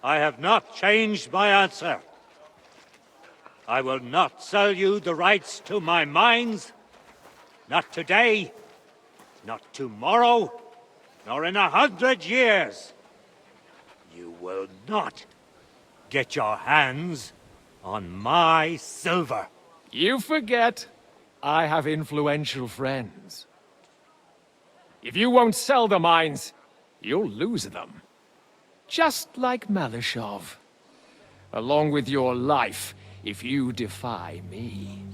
I have not changed my answer. I will not sell you the rights to my mines. Not today, not tomorrow, nor in 100 years. You will not get your hands on my silver. You forget I have influential friends. If you won't sell the mines, you'll lose them. Just like Malashov. Along with your life, if you defy me.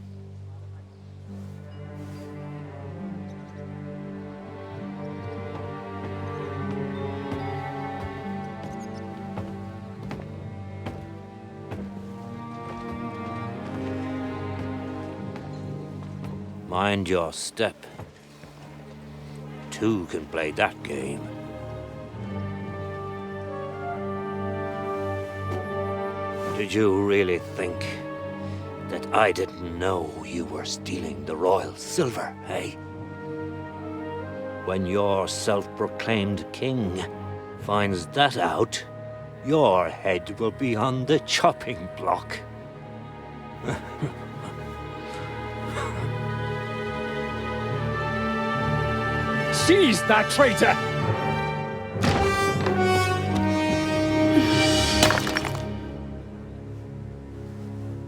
Mind your step. Two can play that game. Did you really think that I didn't know you were stealing the royal silver, eh? When your self-proclaimed king finds that out, your head will be on the chopping block. Seize that traitor!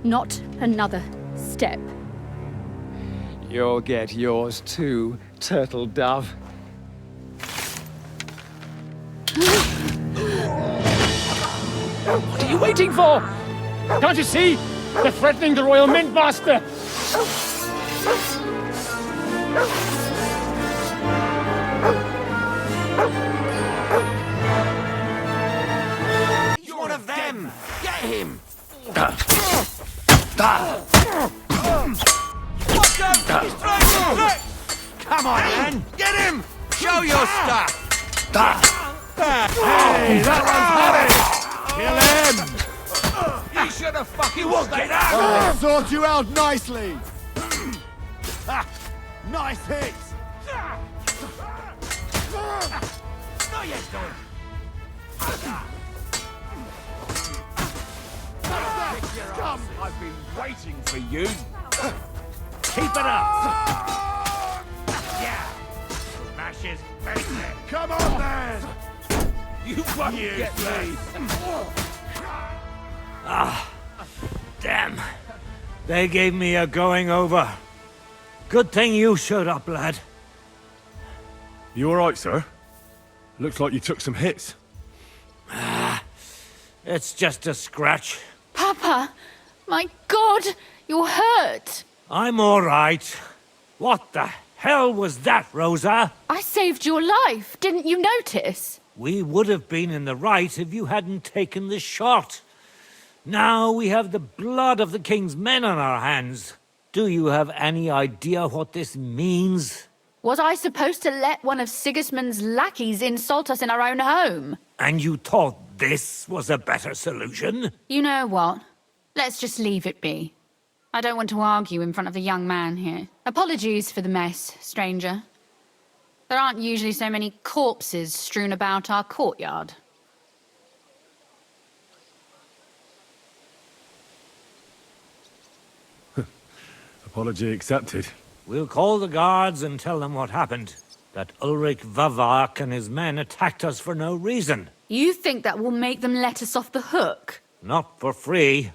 Not another step. You'll get yours too, turtle dove. What are you waiting for? Can't you see? They're threatening the Royal Mint Master! He's one of them! Get him! Watch out! He's trying to trick! Come on, man! Get him! Show your stuff! Hey, that one's Harry! Kill him! You should have fucking stayed out! I'll sort you out nicely! Nice hit! No, you don't! Come! I've been waiting for you! Keep it up! Yeah! Smash his face in! Come on, then! You won't get me! Damn! They gave me a going over. Good thing you showed up, lad. You alright, sir? Looks like you took some hits. It's just a scratch. Papa! My God! You're hurt! I'm all right. What the hell was that, Rosa? I saved your life, didn't you notice? We would have been in the right if you hadn't taken the shot. Now we have the blood of the king's men on our hands. Do you have any idea what this means? Was I supposed to let one of Sigismund's lackeys insult us in our own home? And you thought this was a better solution? You know what? Let's just leave it be. I don't want to argue in front of the young man here. Apologies for the mess, stranger. There aren't usually so many corpses strewn about our courtyard. Apology accepted. We'll call the guards and tell them what happened. That Ulrich Vavak and his men attacked us for no reason. You think that will make them let us off the hook? Not for free.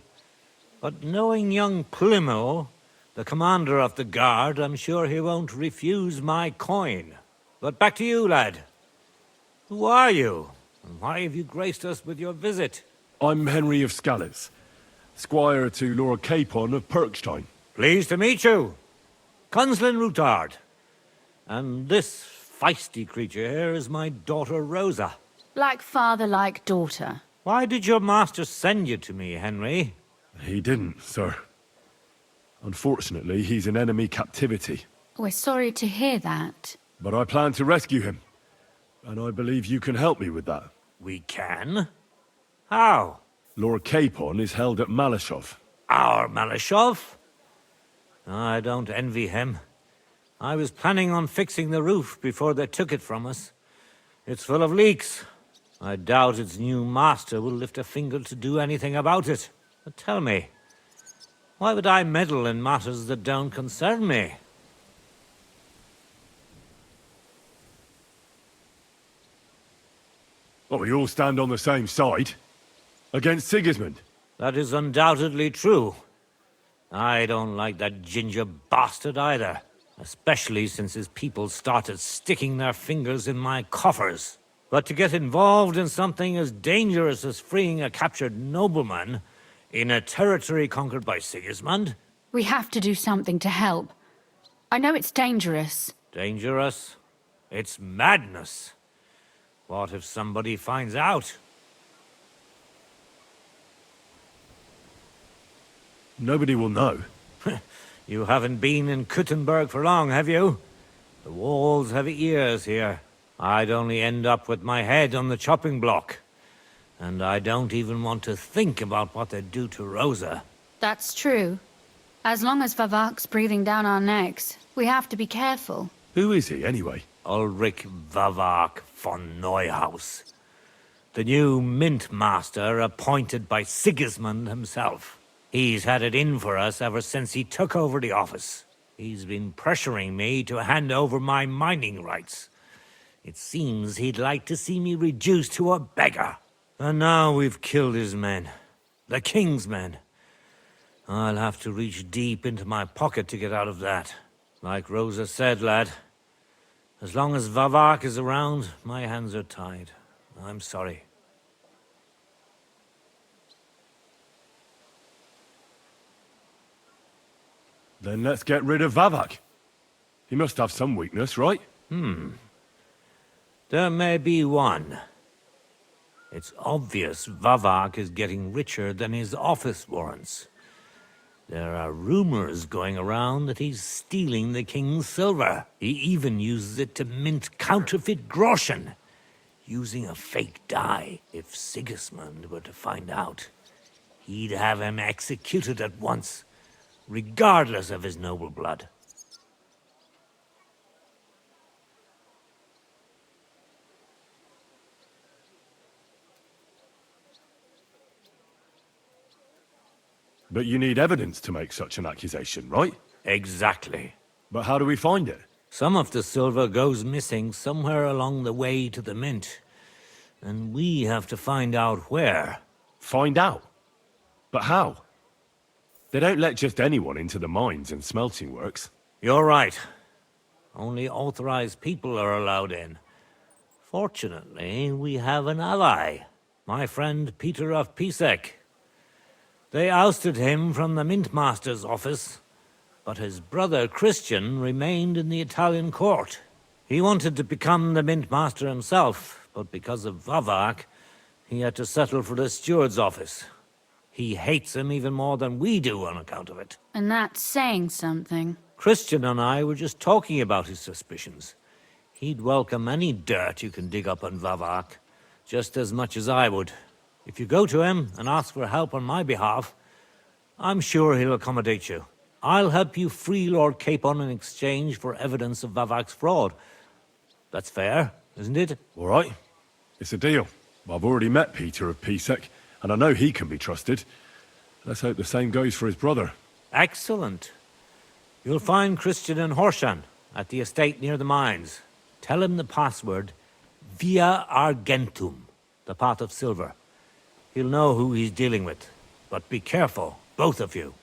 But knowing young Plymel, the commander of the guard, I'm sure he won't refuse my coin. But back to you, lad. Who are you? And why have you graced us with your visit? I'm Henry of Scales, squire to Lord Capon of Perkstein. Pleased to meet you. Conslin Routard. And this feisty creature here is my daughter Rosa. Like father, like daughter. Why did your master send you to me, Henry? He didn't, sir. Unfortunately, he's in enemy captivity. We're sorry to hear that. But I plan to rescue him. And I believe you can help me with that. We can? How? Lord Capon is held at Malashov. Our Malashov? I don't envy him. I was planning on fixing the roof before they took it from us. It's full of leaks. I doubt its new master will lift a finger to do anything about it. But tell me, why would I meddle in matters that don't concern me? Well, we all stand on the same side. Against Sigismund. That is undoubtedly true. I don't like that ginger bastard either. Especially since his people started sticking their fingers in my coffers. But to get involved in something as dangerous as freeing a captured nobleman in a territory conquered by Sigismund? We have to do something to help. I know it's dangerous. Dangerous? It's madness. What if somebody finds out? Nobody will know. You haven't been in Kuttenberg for long, have you? The walls have ears here. I'd only end up with my head on the chopping block. And I don't even want to think about what they'd do to Rosa. That's true. As long as Vavak's breathing down our necks, we have to be careful. Who is he, anyway? Ulrich Vavak von Neuhaus. The new Mint Master appointed by Sigismund himself. He's had it in for us ever since he took over the office. He's been pressuring me to hand over my mining rights. It seems he'd like to see me reduced to a beggar. And now we've killed his men. The king's men. I'll have to reach deep into my pocket to get out of that. Like Rosa said, lad, as long as Vavak is around, my hands are tied. I'm sorry. Then let's get rid of Vavak. He must have some weakness, right? There may be one. It's obvious Vavak is getting richer than his office warrants. There are rumors going around that he's stealing the king's silver. He even uses it to mint counterfeit groschen, using a fake dye. If Sigismund were to find out, he'd have him executed at once, regardless of his noble blood. But you need evidence to make such an accusation, right? Exactly. But how do we find it? Some of the silver goes missing somewhere along the way to the mint, and we have to find out where. Find out? But how? They don't let just anyone into the mines and smelting works. You're right. Only authorized people are allowed in. Fortunately, we have an ally. My friend Peter of Pisek. They ousted him from the Mint Master's office, but his brother Christian remained in the Italian court. He wanted to become the Mint Master himself, but because of Vavak, he had to settle for the steward's office. He hates him even more than we do on account of it. And that's saying something. Christian and I were just talking about his suspicions. He'd welcome any dirt you can dig up on Vavak, just as much as I would. If you go to him and ask for help on my behalf, I'm sure he'll accommodate you. I'll help you free Lord Capon in exchange for evidence of Vavak's fraud. That's fair, isn't it? All right. It's a deal. I've already met Peter of Pisek, and I know he can be trusted. Let's hope the same goes for his brother. Excellent. You'll find Christian in Horshan, at the estate near the mines. Tell him the password, Via Argentum, the pot of silver. He'll know who he's dealing with. But be careful, both of you.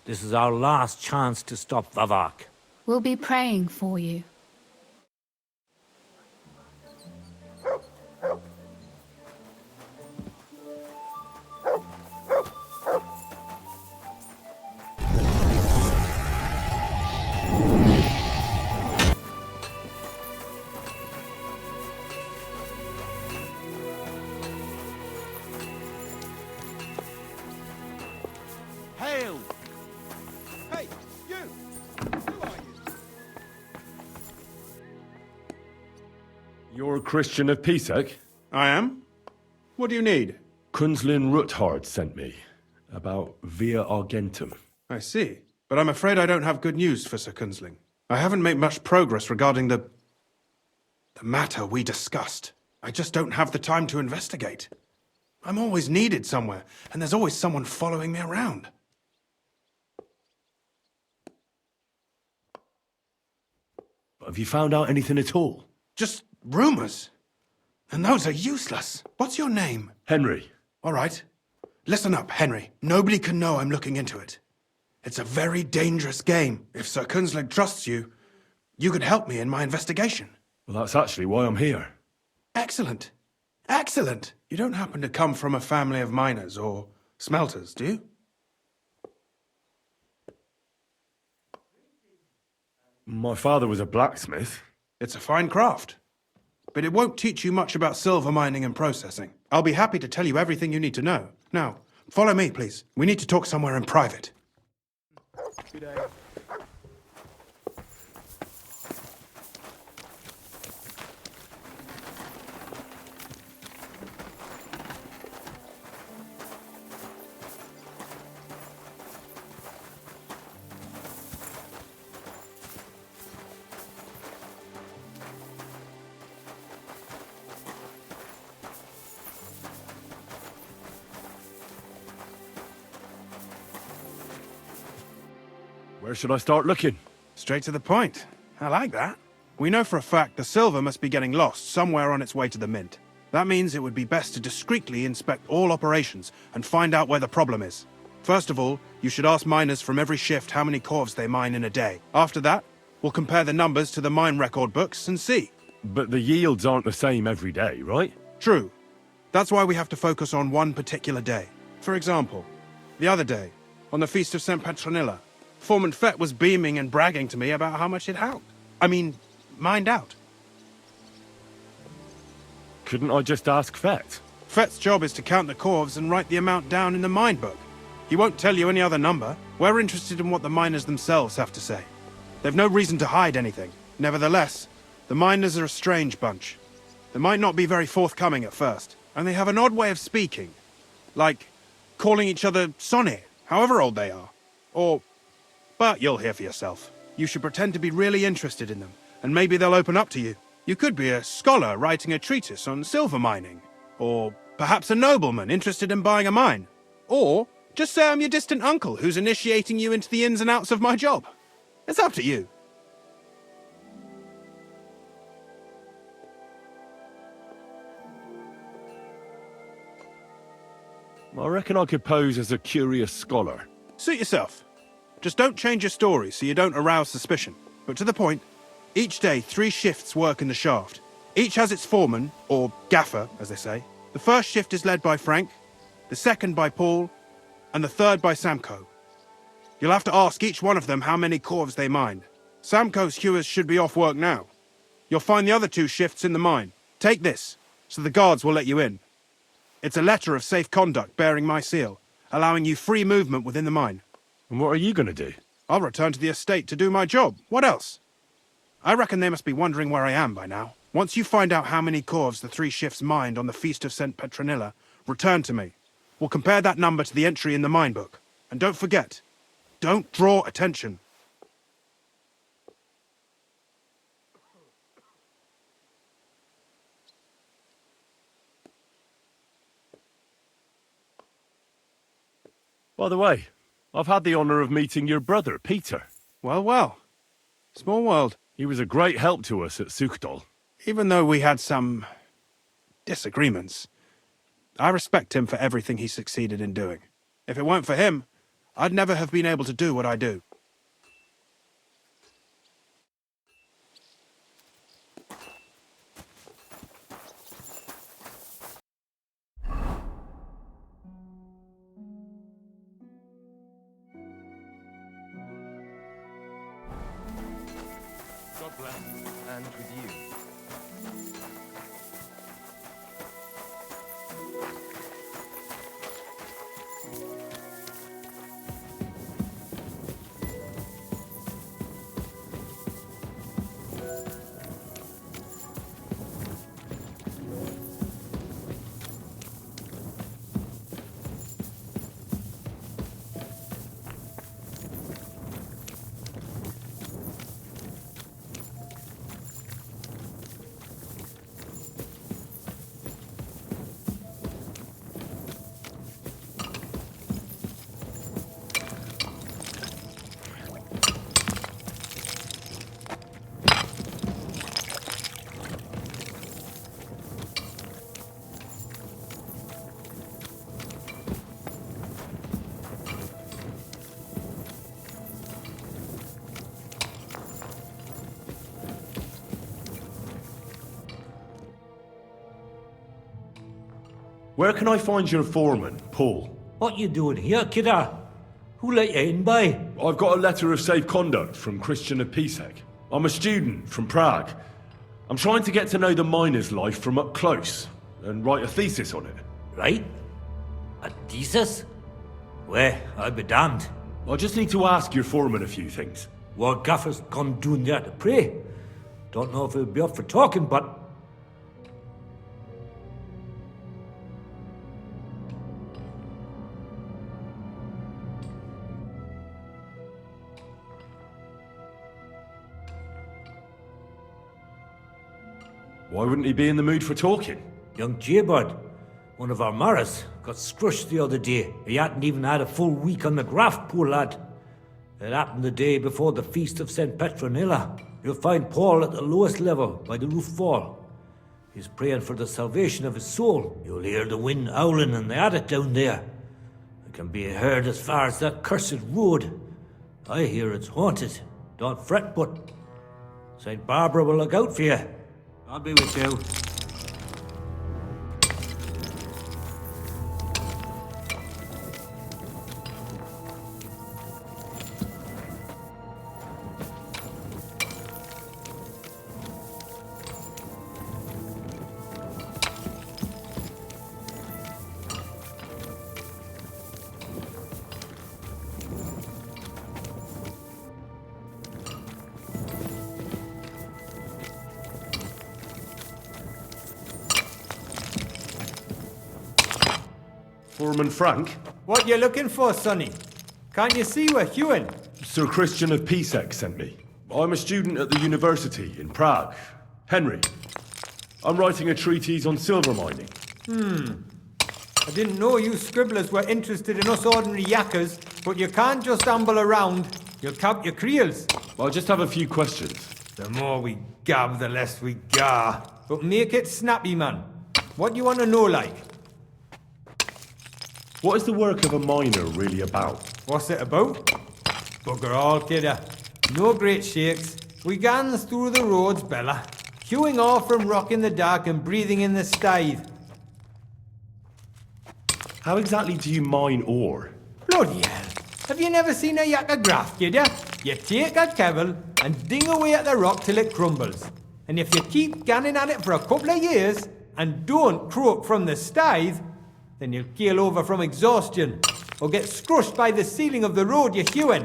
This is our last chance to stop Vavak. We'll be praying for you. Hail! Hey, you! Who are you? You're a Christian of Pisek? I am. What do you need? Kunzlin Ruthard sent me about Via Argentum. I see. But I'm afraid I don't have good news for Sir Kunzling. I haven't made much progress regarding the matter we discussed. I just don't have the time to investigate. I'm always needed somewhere, and there's always someone following me around. Have you found out anything at all? Just rumors. And those are useless. What's your name? Henry. All right. Listen up, Henry. Nobody can know I'm looking into it. It's a very dangerous game. If Sir Kunslig trusts you, you could help me in my investigation. Well, that's actually why I'm here. Excellent. Excellent. You don't happen to come from a family of miners or smelters, do you? My father was a blacksmith. It's a fine craft. But it won't teach you much about silver mining and processing. I'll be happy to tell you everything you need to know. Now, follow me, please. We need to talk somewhere in private. Good day. Where should I start looking? Straight to the point. I like that. We know for a fact the silver must be getting lost somewhere on its way to the mint. That means it would be best to discreetly inspect all operations and find out where the problem is. First of all, you should ask miners from every shift how many corves they mine in a day. After that, we'll compare the numbers to the mine record books and see. But the yields aren't the same every day, right? True. That's why we have to focus on one particular day. For example, the other day, on the Feast of St. Petronilla, Foreman Fett was beaming and bragging to me about how much he'd mined out. Couldn't I just ask Fett? Fett's job is to count the corves and write the amount down in the mine book. He won't tell you any other number. We're interested in what the miners themselves have to say. They've no reason to hide anything. Nevertheless, the miners are a strange bunch. They might not be very forthcoming at first, and they have an odd way of speaking. Like calling each other Sonny, however old they are. But you'll hear for yourself. You should pretend to be really interested in them, and maybe they'll open up to you. You could be a scholar writing a treatise on silver mining. Or perhaps a nobleman interested in buying a mine. Or just say I'm your distant uncle who's initiating you into the ins and outs of my job. It's up to you. I reckon I could pose as a curious scholar. Suit yourself. Just don't change your story so you don't arouse suspicion. But to the point, each day 3 shifts work in the shaft. Each has its foreman, or gaffer, as they say. The first shift is led by Frank, the second by Paul, and the third by Samko. You'll have to ask each one of them how many corves they mine. Samko's hewers should be off work now. You'll find the other 2 shifts in the mine. Take this, so the guards will let you in. It's a letter of safe conduct bearing my seal, allowing you free movement within the mine. And what are you going to do? I'll return to the estate to do my job. What else? I reckon they must be wondering where I am by now. Once you find out how many corves the 3 shifts mined on the Feast of St. Petronilla, return to me. We'll compare that number to the entry in the mine book. And don't forget, don't draw attention. By the way, I've had the honour of meeting your brother, Peter. Well, well. Small world. He was a great help to us at Suchdol. Even though we had some disagreements, I respect him for everything he succeeded in doing. If it weren't for him, I'd never have been able to do what I do. God bless. And with you. Where can I find your foreman, Paul? What you doing here, kidder? Who let you in by? I've got a letter of safe conduct from Christian of Pisek. I'm a student from Prague. I'm trying to get to know the miner's life from up close and write a thesis on it. Right? A thesis? Well, I'll be damned. I just need to ask your foreman a few things. What gaffer's gone doing there to pray? Don't know if he'll be up for talking, but... Why wouldn't he be in the mood for talking? Young Jaybird, one of our Maras, got scrushed the other day. He hadn't even had a full week on the graft, poor lad. It happened the day before the feast of St. Petronilla. You'll find Paul at the lowest level, by the roof fall. He's praying for the salvation of his soul. You'll hear the wind howling in the attic down there. It can be heard as far as that cursed road. I hear it's haunted. Don't fret, but St. Barbara will look out for you. I'll be with you. Foreman Frank? What you looking for, Sonny? Can't you see we're hewing? Sir Christian of Pisek sent me. I'm a student at the university in Prague. Henry. I'm writing a treatise on silver mining. I didn't know you scribblers were interested in us ordinary yakkers, but you can't just amble around. You'll count your creels. I'll just have a few questions. The more we gab, the less we gar. But make it snappy, man. What do you want to know, like? What is the work of a miner really about? What's it about? Bugger all, kidder. No great shakes. We gans through the roads, Bella. Hewing off from rock in the dark and breathing in the stithe. How exactly do you mine ore? Bloody hell. Have you never seen a yakka graft, kidder? You take a kevel and ding away at the rock till it crumbles. And if you keep ganning at it for a couple of years and don't croak from the stithe, then you'll keel over from exhaustion or get scrushed by the ceiling of the road you're hewing.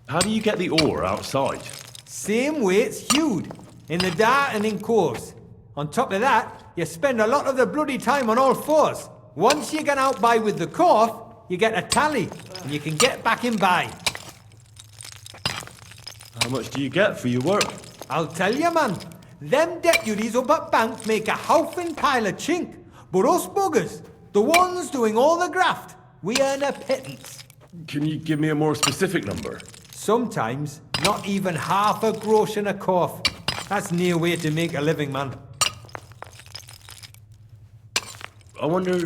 How do you get the ore outside? Same way it's hewed, in the dark and in coves. On top of that, you spend a lot of the bloody time on all fours. Once you get out by with the cough, you get a tally, and you can get back in by. How much do you get for your work? I'll tell you, man. Them deputies up at bank make a howfing pile of chink. But us buggers, the ones doing all the graft, we earn a pittance. Can you give me a more specific number? Sometimes, not even half a grosh and a cough. That's near way to make a living, man. I wonder,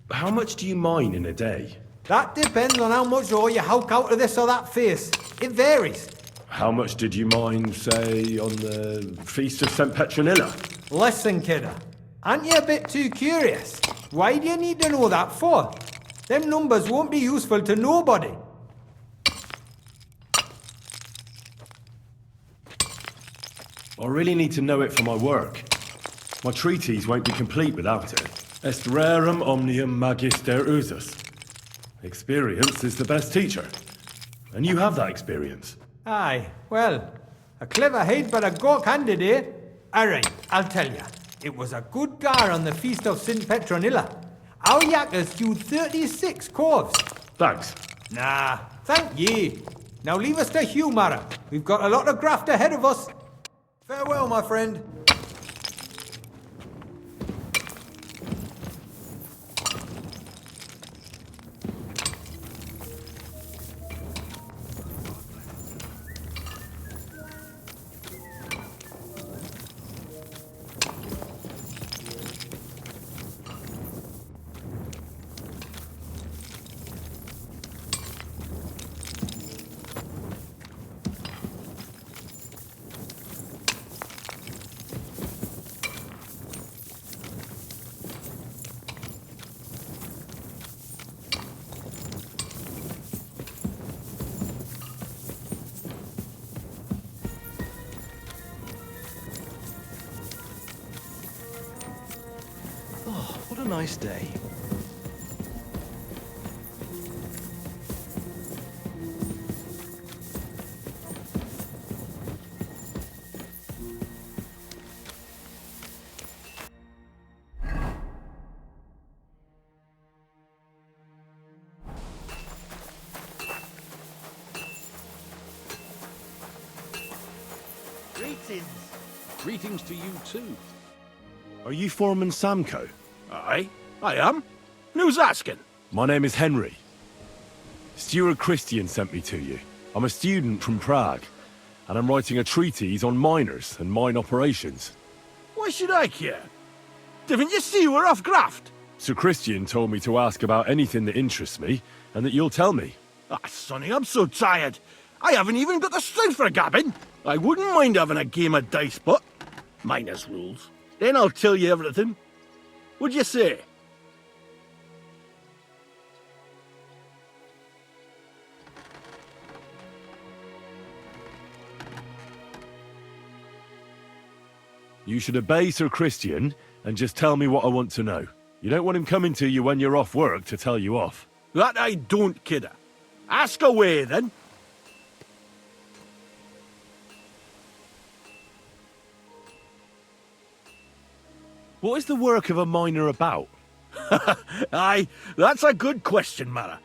how much do you mine in a day? That depends on how much ore you howk out of this or that face. It varies. How much did you mine, say, on the Feast of St. Petronilla? Listen, kidder. Aren't you a bit too curious? Why do you need to know that for? Them numbers won't be useful to nobody. I really need to know it for my work. My treatise won't be complete without it. Est rerum omnium magister usus. Experience is the best teacher. And you have that experience. Aye, well, a clever head but a gawk-handed, eh? Alright, I'll tell ya. It was a good gar on the Feast of St. Petronilla. Our yakkers hewed 36 corves. Thanks. Nah, thank ye. Now leave us to hew, Mara. We've got a lot of graft ahead of us. Farewell, my friend. nice day. Greetings. Greetings to you too. Are you Foreman Samco? Aye, I am. Who's asking? My name is Henry. Steward Christian sent me to you. I'm a student from Prague, and I'm writing a treatise on miners and mine operations. Why should I care? Didn't you see we're off graft? Sir Christian told me to ask about anything that interests me, and that you'll tell me. Ah, Sonny, I'm so tired. I haven't even got the strength for gabbing. I wouldn't mind having a game of dice, but minus rules. Then I'll tell you everything. What'd you say? You should obey Sir Christian and just tell me what I want to know. You don't want him coming to you when you're off work to tell you off. That I don't, kidder. Ask away, then. What is the work of a miner about? Aye, that's a good question, Mara.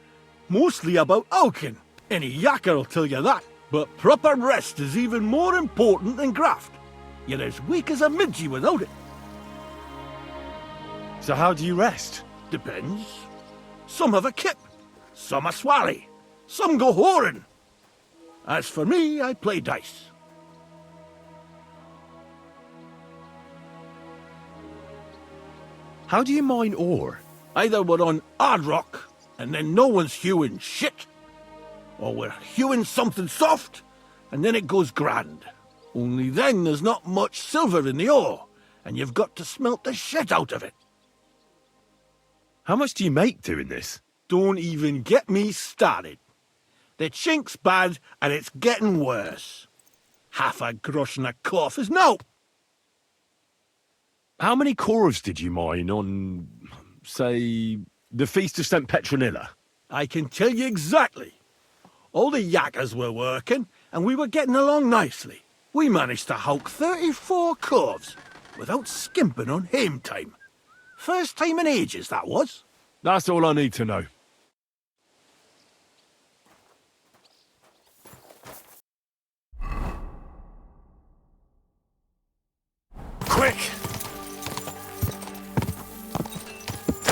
Mostly about Alkin. Any yakker'll tell you that. But proper rest is even more important than graft. You're as weak as a midgie without it. So how do you rest? Depends. Some have a kip, some a swally, some go whoring. As for me, I play dice. How do you mine ore? Either we're on hard rock, and then no one's hewing shit, or we're hewing something soft, and then it goes grand. Only then there's not much silver in the ore, and you've got to smelt the shit out of it. How much do you make doing this? Don't even get me started. The chink's bad, and it's getting worse. Half a grosh and a cough is no. How many corves did you mine on, say, the Feast of St. Petronilla? I can tell you exactly. All the yakkers were working, and we were getting along nicely. We managed to hulk 34 corves without skimping on hame time. First time in ages, that was. That's all I need to know. Quick!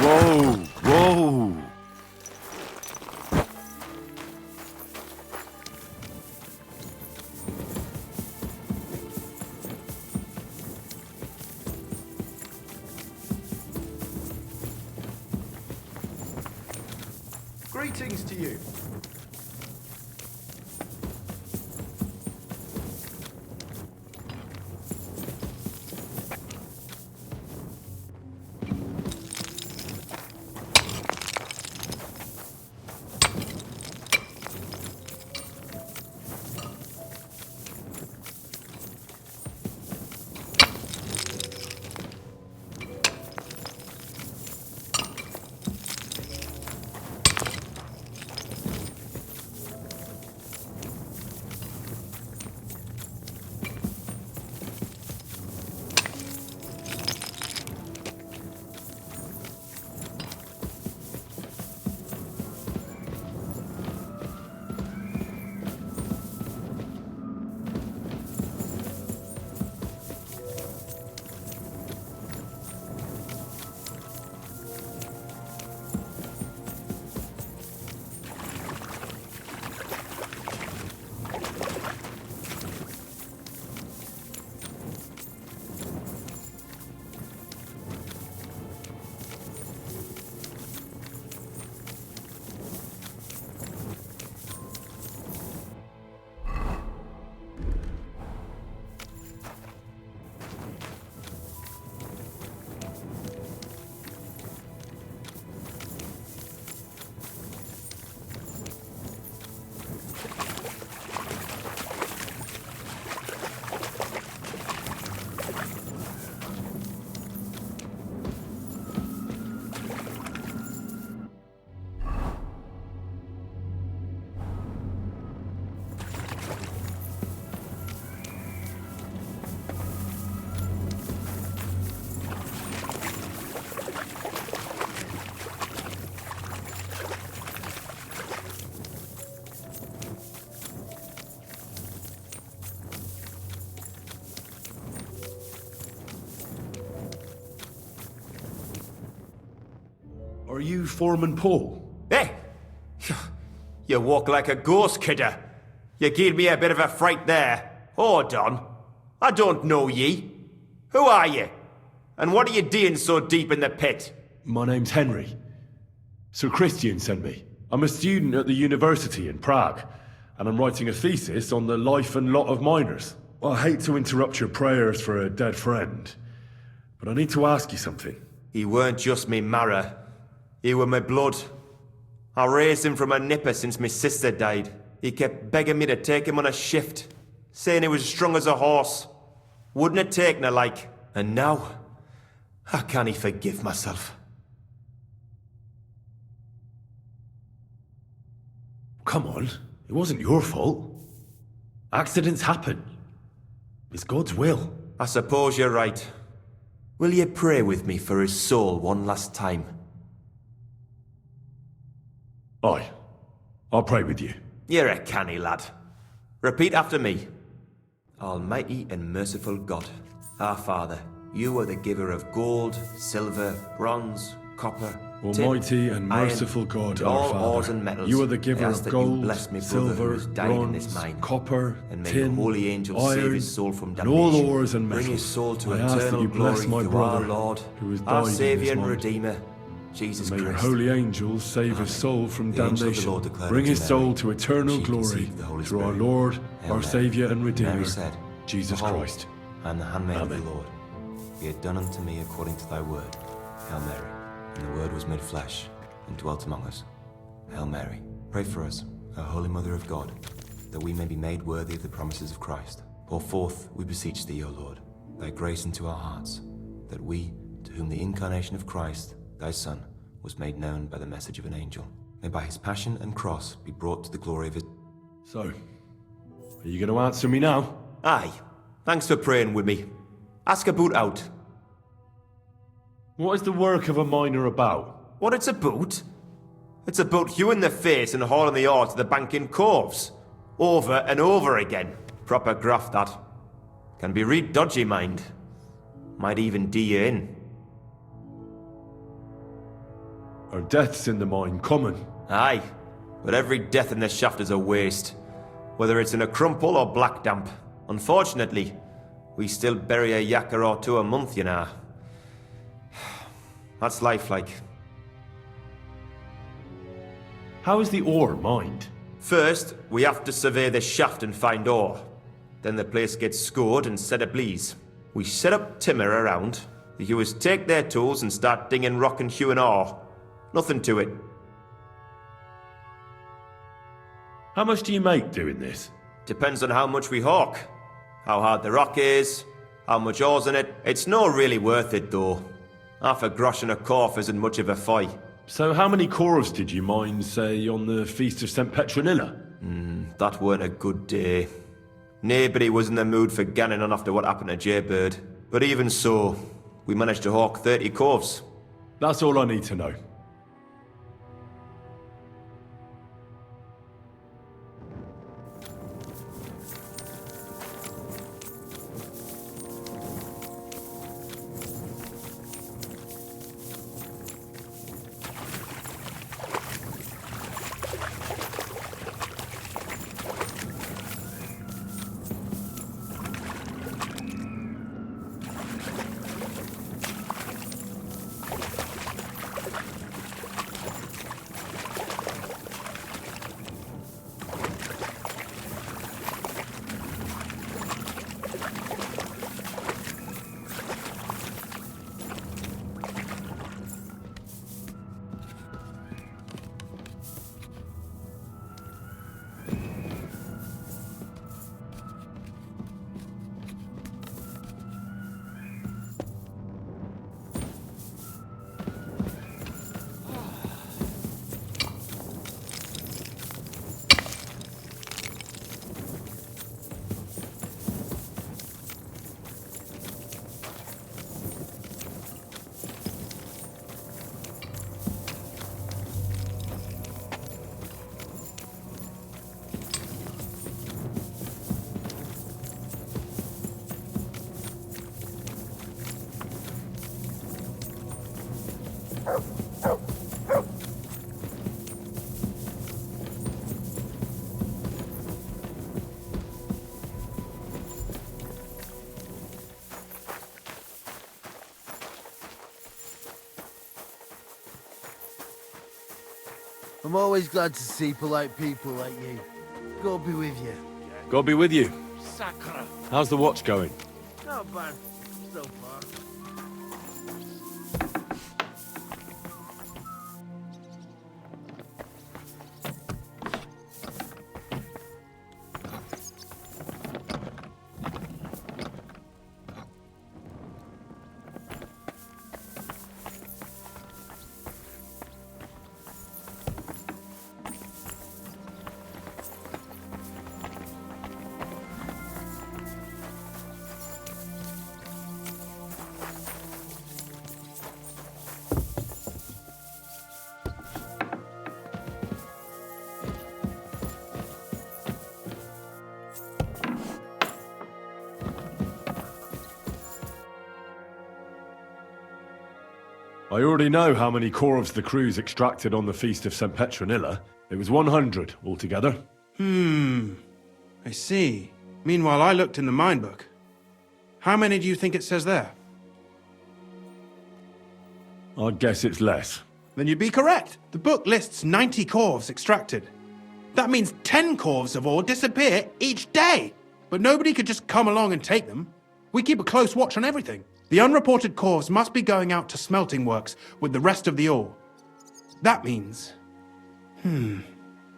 Whoa, whoa! Greetings to you. Are you Foreman Paul? Hey! You walk like a ghost, kidder. You gave me a bit of a fright there. Hold on. I don't know ye. Who are you? And what are you doing so deep in the pit? My name's Henry. Sir Christian sent me. I'm a student at the university in Prague, and I'm writing a thesis on the life and lot of miners. I hate to interrupt your prayers for a dead friend, but I need to ask you something. He weren't just me marrow. He were my blood. I raised him from a nipper since my sister died. He kept begging me to take him on a shift, saying he was strong as a horse. Wouldn't it take no like. And now, I can't forgive myself. Come on, it wasn't your fault. Accidents happen. It's God's will. I suppose you're right. Will you pray with me for his soul one last time? Aye. I'll pray with you. You're a canny lad. Repeat after me. Almighty and merciful God, our Father, you are the giver of gold, silver, bronze, copper, Almighty tin, and merciful God, and our all Father, ores and metals. you are the giver I ask of that gold, you bless me brother who silver, has died in this bronze, mine, copper, and may tin, the holy angels iron, save his soul from and damnation. all ores and metals. Bring his soul to I ask that eternal you bless glory my through our brother, Lord, who has our died in Saviour this and mine. Redeemer, Jesus May your Christ. holy angels save his soul from The angel of the damnation. Lord declared Bring unto his Mary, soul to eternal she glory conceived the Holy through our Spirit. Lord, Hail our Mary. Saviour and Redeemer, Mary said, Jesus Behold, Christ. I am the handmaid of Amen. the Lord. Be it done unto me according to thy word. Hail Mary. And the word was made flesh and dwelt among us. Hail Mary. Pray for us, O Holy Mother of God, that we may be made worthy of the promises of Christ. Pour forth, we beseech thee, O Lord, thy grace into our hearts, that we, to whom the incarnation of Christ, thy Son, was made known by the message of an angel, may by his passion and cross be brought to the glory of his... So, are you going to answer me now? Aye. Thanks for praying with me. Ask about out. What is the work of a miner about? What it's about? It's about hewing the face and hauling the ore to the bank in coves. Over and over again. Proper graft, that. Can be real dodgy, mind. Might even do you in. Are deaths in the mine common? Aye. But every death in the shaft is a waste. Whether it's in a crumple or black damp. Unfortunately, we still bury a yakka or two a month, you know. That's life like. How is the ore mined? First, we have to survey the shaft and find ore. Then the place gets scored and set ablaze. We set up timber around. The hewers take their tools and start dinging rock and hewing ore. Nothing to it. How much do you make doing this? Depends on how much we hawk. How hard the rock is, how much ore's in it. It's not really worth it though. Half a grosh and a corf isn't much of a fight. So how many corves did you mine, say, on the Feast of St. Petronilla? That weren't a good day. Nobody was in the mood for ganning on after what happened to Jaybird. But even so, we managed to hawk 30 corves. That's all I need to know. I'm always glad to see polite people like you. God be with you. God be with you. Sacre. How's the watch going? Not bad so far. I already know how many corvs the crews extracted on the Feast of St. Petronilla. It was 100 altogether. I see. Meanwhile, I looked in the mine book. How many do you think it says there? I'd guess it's less. Then you'd be correct. The book lists 90 corvs extracted. That means 10 corvs of ore disappear each day. But nobody could just come along and take them. We keep a close watch on everything. The unreported corvs must be going out to smelting works with the rest of the ore. That means...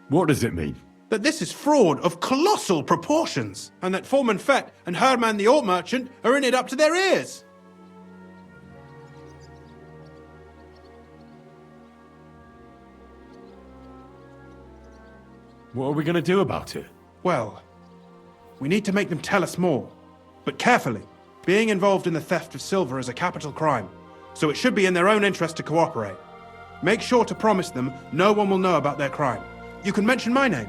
What does it mean? that this is fraud of colossal proportions, and that Foreman Fett and Herman the ore merchant are in it up to their ears. What are we going to do about it? Well, we need to make them tell us more, but carefully. Being involved in the theft of silver is a capital crime, so it should be in their own interest to cooperate. Make sure to promise them no one will know about their crime. You can mention my name.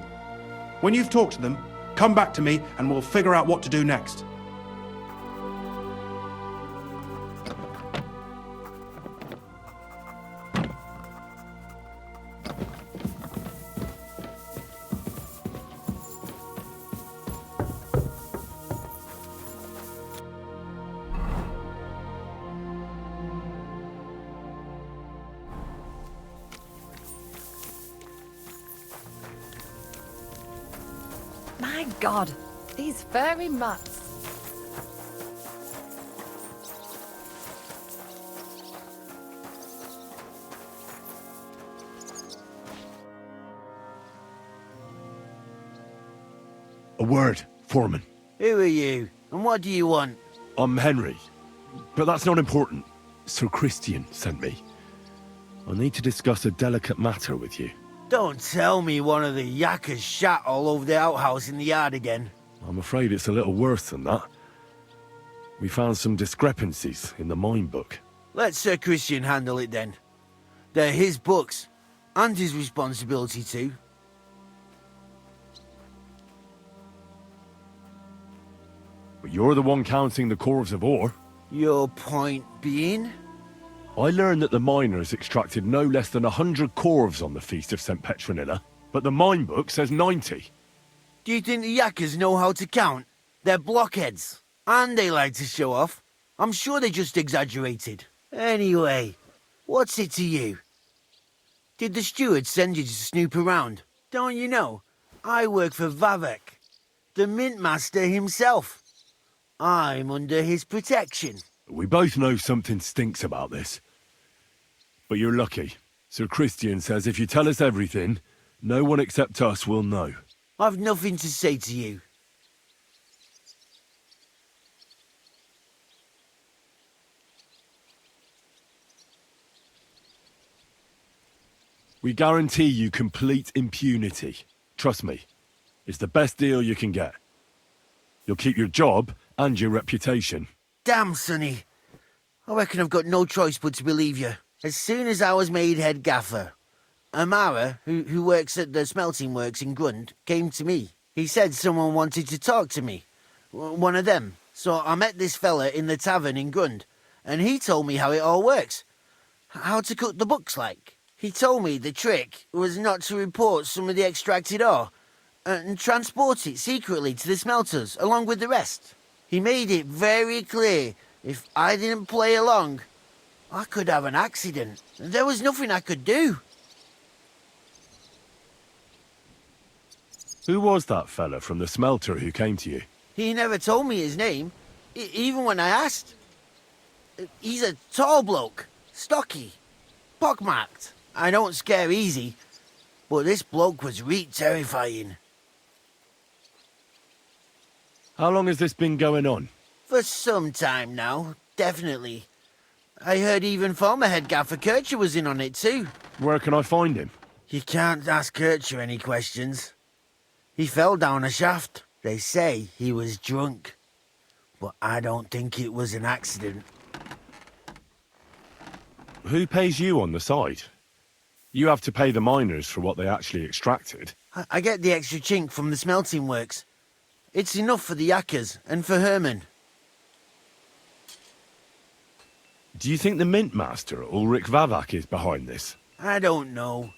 When you've talked to them, come back to me and we'll figure out what to do next. My God, these furry mutts. A word, Foreman. Who are you, and what do you want? I'm Henry, but that's not important. Sir Christian sent me. I need to discuss a delicate matter with you. Don't tell me one of the yakkers shat all over the outhouse in the yard again. I'm afraid it's a little worse than that. We found some discrepancies in the mine book. Let Sir Christian handle it then. They're his books, and his responsibility too. But you're the one counting the corves of ore. Your point being? I learned that the miners extracted no less than 100 corves on the Feast of St. Petronilla, but the mine book says 90. Do you think the yakkers know how to count? They're blockheads, and they like to show off. I'm sure they just exaggerated. Anyway, what's it to you? Did the steward send you to snoop around? Don't you know? I work for Vavak, the Mint Master himself. I'm under his protection. We both know something stinks about this. But you're lucky. Sir Christian says if you tell us everything, no one except us will know. I've nothing to say to you. We guarantee you complete impunity. Trust me, it's the best deal you can get. You'll keep your job and your reputation. Damn, Sonny. I reckon I've got no choice but to believe you. As soon as I was made head gaffer, Amara, who works at the smelting works in Grund, came to me. He said someone wanted to talk to me. One of them. So I met this fella in the tavern in Grund, and he told me how it all works. How to cut the books like. He told me the trick was not to report some of the extracted ore, and transport it secretly to the smelters, along with the rest. He made it very clear if I didn't play along, I could have an accident. There was nothing I could do. Who was that fella from the smelter who came to you? He never told me his name, even when I asked. He's a tall bloke, stocky, pockmarked. I don't scare easy, but this bloke was terrifying. How long has this been going on? For some time now, definitely. I heard even former head gaffer Kircher was in on it too. Where can I find him? You can't ask Kircher any questions. He fell down a shaft. They say he was drunk, but I don't think it was an accident. Who pays you on the side? You have to pay the miners for what they actually extracted. I get the extra chink from the smelting works. It's enough for the yakkers and for Herman. Do you think the Mint Master, Ulrich Vavak, is behind this? I don't know.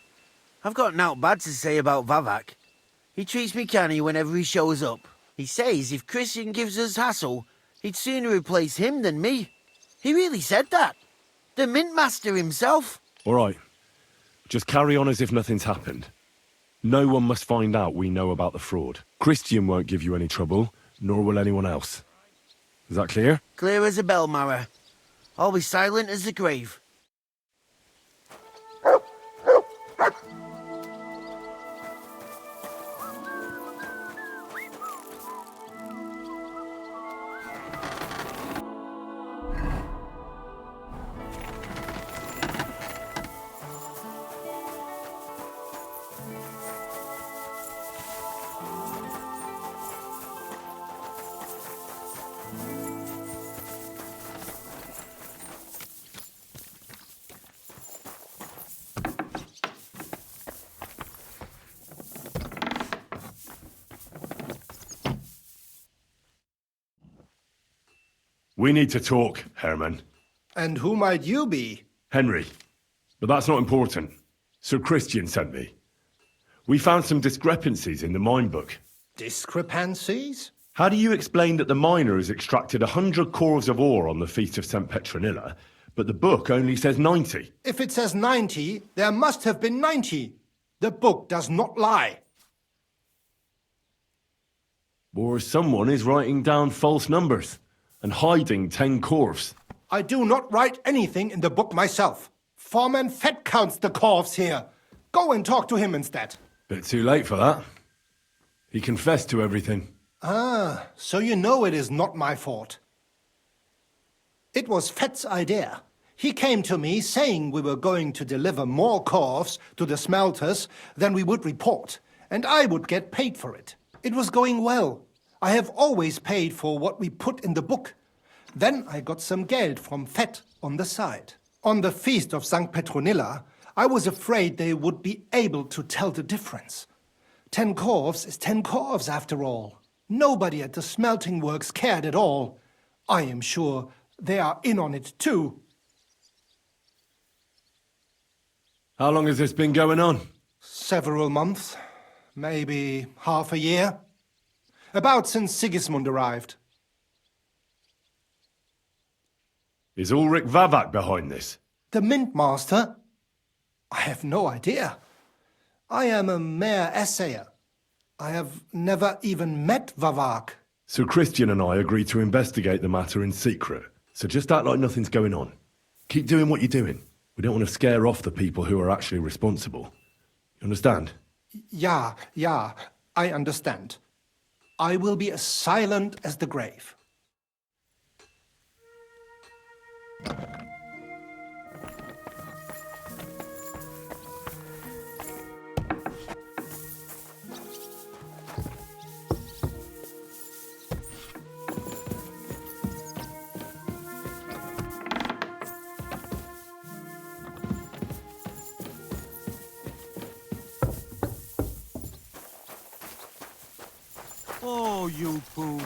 I've got naught bad to say about Vavak. He treats me canny whenever he shows up. He says if Christian gives us hassle, he'd sooner replace him than me. He really said that. The Mint Master himself. All right. Just carry on as if nothing's happened. No one must find out we know about the fraud. Christian won't give you any trouble, nor will anyone else. Is that clear? Clear as a bell, Mara. I'll be silent as the grave. We need to talk, Herman. And who might you be? Henry. But that's not important. Sir Christian sent me. We found some discrepancies in the mine book. Discrepancies? How do you explain that the miner has extracted 100 cores of ore on the Feast of St. Petronilla, but the book only says 90? If it says 90, there must have been 90. The book does not lie. Or someone is writing down false numbers and hiding 10 cores. I do not write anything in the book myself. Foreman Fett counts the corves here. Go and talk to him instead. Bit too late for that. He confessed to everything. Ah, so you know it is not my fault. It was Fett's idea. He came to me saying we were going to deliver more corves to the smelters than we would report, and I would get paid for it. It was going well. I have always paid for what we put in the book. Then I got some geld from Fett on the side. On the Feast of St. Petronilla, I was afraid they would be able to tell the difference. 10 corves is 10 corves after all. Nobody at the smelting works cared at all. I am sure they are in on it too. How long has this been going on? Several months, maybe half a year. About since Sigismund arrived. Is Ulrich Vavak behind this? The Mint Master? I have no idea. I am a mere assayer. I have never even met Vavak. Sir Christian and I agreed to investigate the matter in secret, so just act like nothing's going on. Keep doing what you're doing. We don't want to scare off the people who are actually responsible. You understand? Yeah, I understand. I will be as silent as the grave. Oh, you pooch.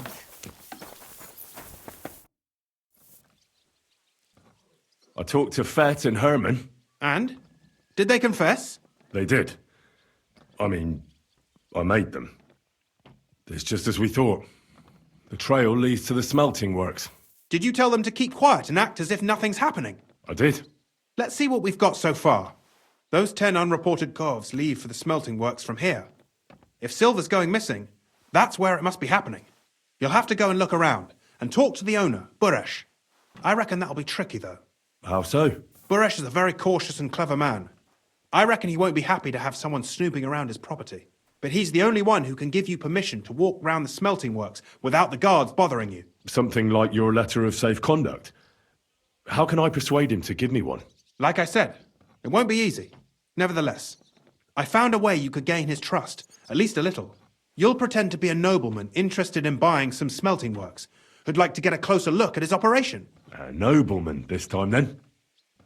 I talked to Fett and Herman. And? Did they confess? They did. I mean, I made them. It's just as we thought. The trail leads to the smelting works. Did you tell them to keep quiet and act as if nothing's happening? I did. Let's see what we've got so far. Those 10 unreported corves leave for the smelting works from here. If silver's going missing, that's where it must be happening. You'll have to go and look around, and talk to the owner, Buresh. I reckon that'll be tricky, though. How so? Buresh is a very cautious and clever man. I reckon he won't be happy to have someone snooping around his property. But he's the only one who can give you permission to walk round the smelting works without the guards bothering you. Something like your letter of safe conduct. How can I persuade him to give me one? Like I said, it won't be easy. Nevertheless, I found a way you could gain his trust, at least a little. You'll pretend to be a nobleman interested in buying some smelting works, who'd like to get a closer look at his operation. A nobleman this time, then?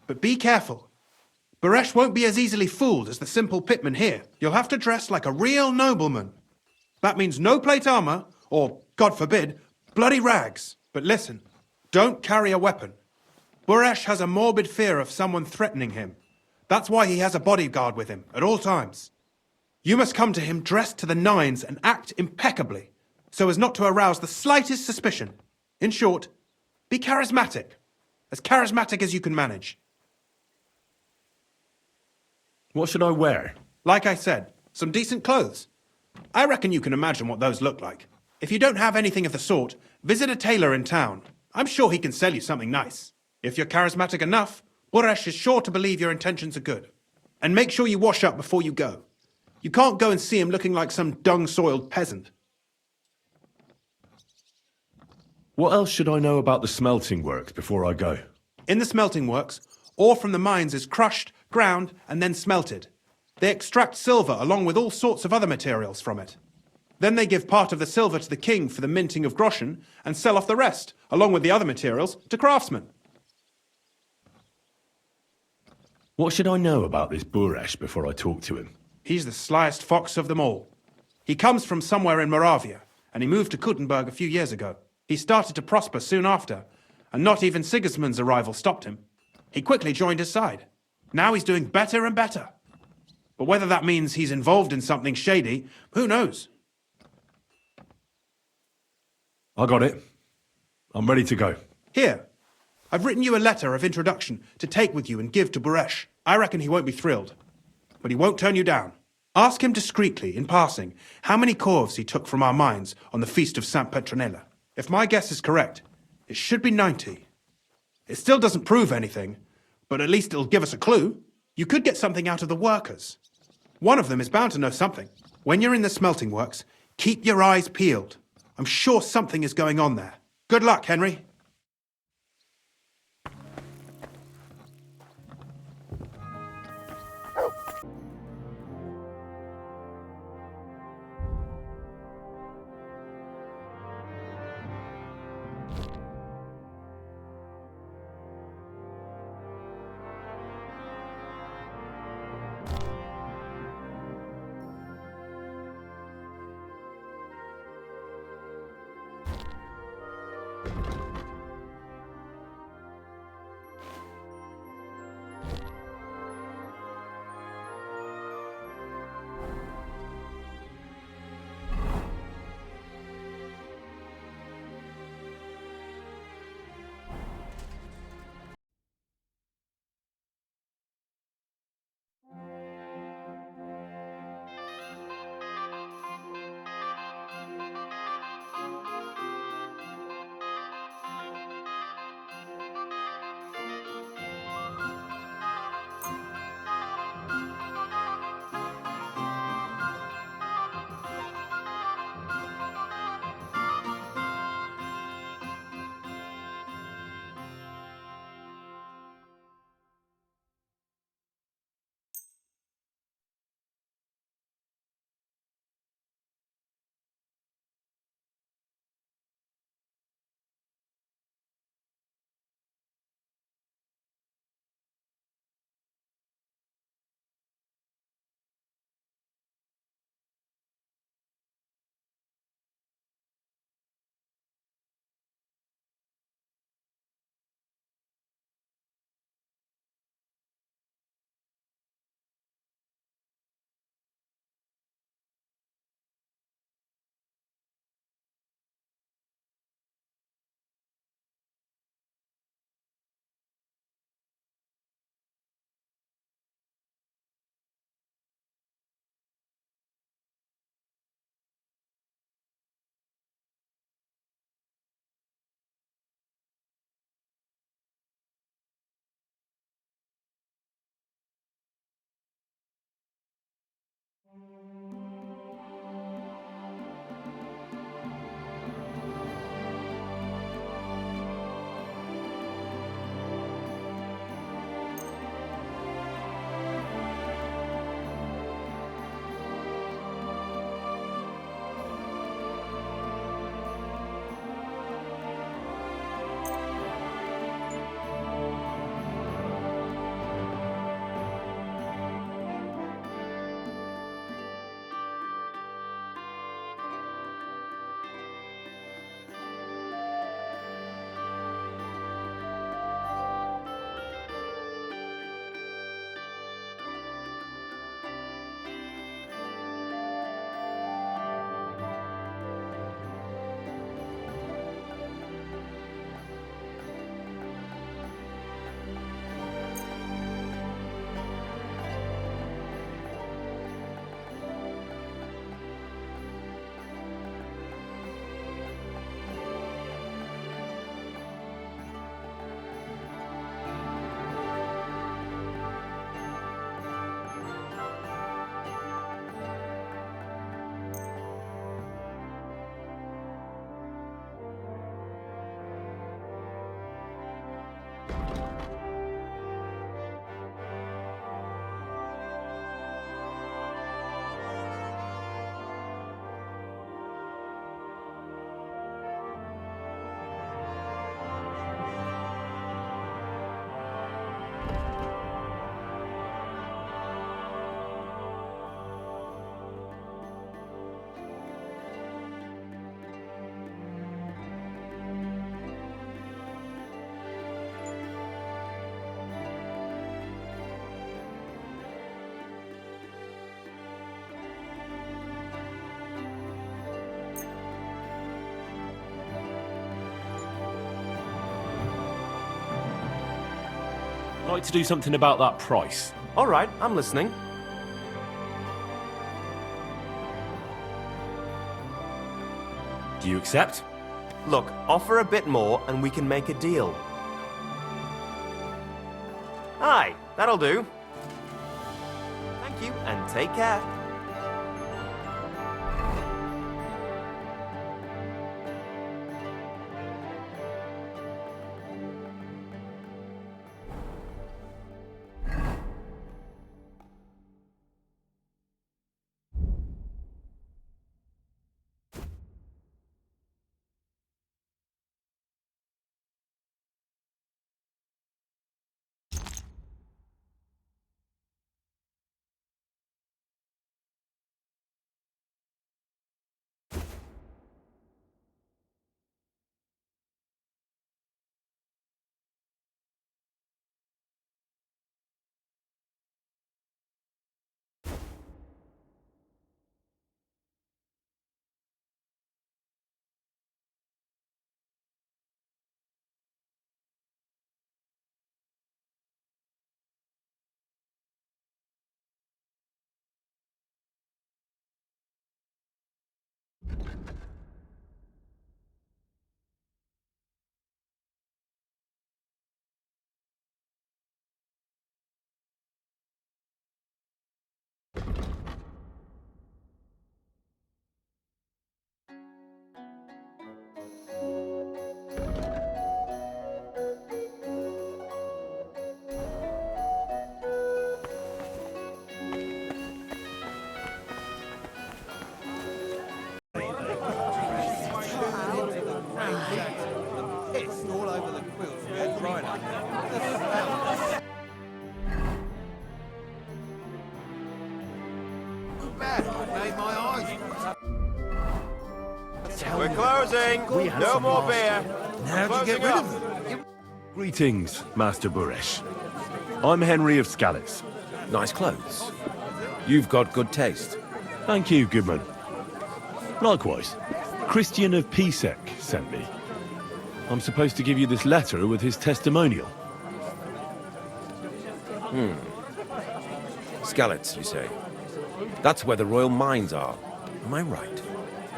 But be careful. Buresh won't be as easily fooled as the simple pitman here. You'll have to dress like a real nobleman. That means no plate armor, or, God forbid, bloody rags. But listen, don't carry a weapon. Buresh has a morbid fear of someone threatening him. That's why he has a bodyguard with him at all times. You must come to him dressed to the nines and act impeccably, so as not to arouse the slightest suspicion. In short, be charismatic as you can manage. What should I wear? Like I said, some decent clothes. I reckon you can imagine what those look like. If you don't have anything of the sort, visit a tailor in town. I'm sure he can sell you something nice. If you're charismatic enough, Buresh is sure to believe your intentions are good. And make sure you wash up before you go. You can't go and see him looking like some dung-soiled peasant. What else should I know about the smelting works before I go? In the smelting works, ore from the mines is crushed, ground, and then smelted. They extract silver along with all sorts of other materials from it. Then they give part of the silver to the king for the minting of groschen and sell off the rest, along with the other materials, to craftsmen. What should I know about this Buresh before I talk to him? He's the slyest fox of them all. He comes from somewhere in Moravia, and he moved to Kuttenberg a few years ago. He started to prosper soon after, and not even Sigismund's arrival stopped him. He quickly joined his side. Now he's doing better and better. But whether that means he's involved in something shady, who knows? I got it. I'm ready to go. Here, I've written you a letter of introduction to take with you and give to Buresh. I reckon he won't be thrilled, but he won't turn you down. Ask him discreetly, in passing, how many corves he took from our mines on the feast of Saint Petronella. If my guess is correct, it should be 90. It still doesn't prove anything, but at least it'll give us a clue. You could get something out of the workers. One of them is bound to know something. When you're in the smelting works, keep your eyes peeled. I'm sure something is going on there. Good luck, Henry. like to do something about that price. All right, I'm listening. Do you accept? Look, offer a bit more and we can make a deal. Aye, that'll do. Thank you, and take care. We're closing. No more beer. How'd you get rid of them? Greetings, Master Buresh. I'm Henry of Scalitz. Nice clothes. You've got good taste. Thank you, Goodman. Likewise, Christian of Pisek sent me. I'm supposed to give you this letter with his testimonial. Scalitz, you say? That's where the royal mines are. Am I right?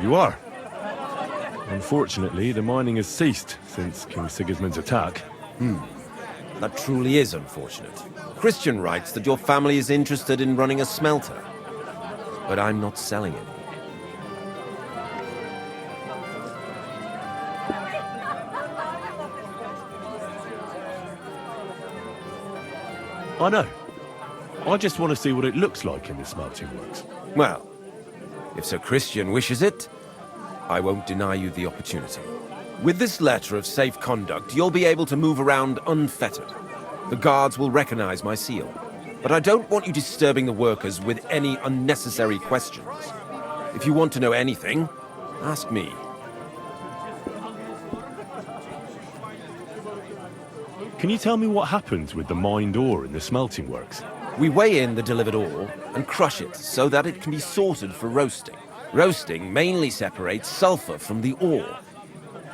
You are. Unfortunately, the mining has ceased since King Sigismund's attack. That truly is unfortunate. Christian writes that your family is interested in running a smelter. But I'm not selling it. I know. I just want to see what it looks like in the smelting works. Well, if Sir Christian wishes it, I won't deny you the opportunity. With this letter of safe conduct, you'll be able to move around unfettered. The guards will recognize my seal. But I don't want you disturbing the workers with any unnecessary questions. If you want to know anything, ask me. Can you tell me what happens with the mined ore in the smelting works? We weigh in the delivered ore and crush it so that it can be sorted for roasting. Roasting mainly separates sulfur from the ore,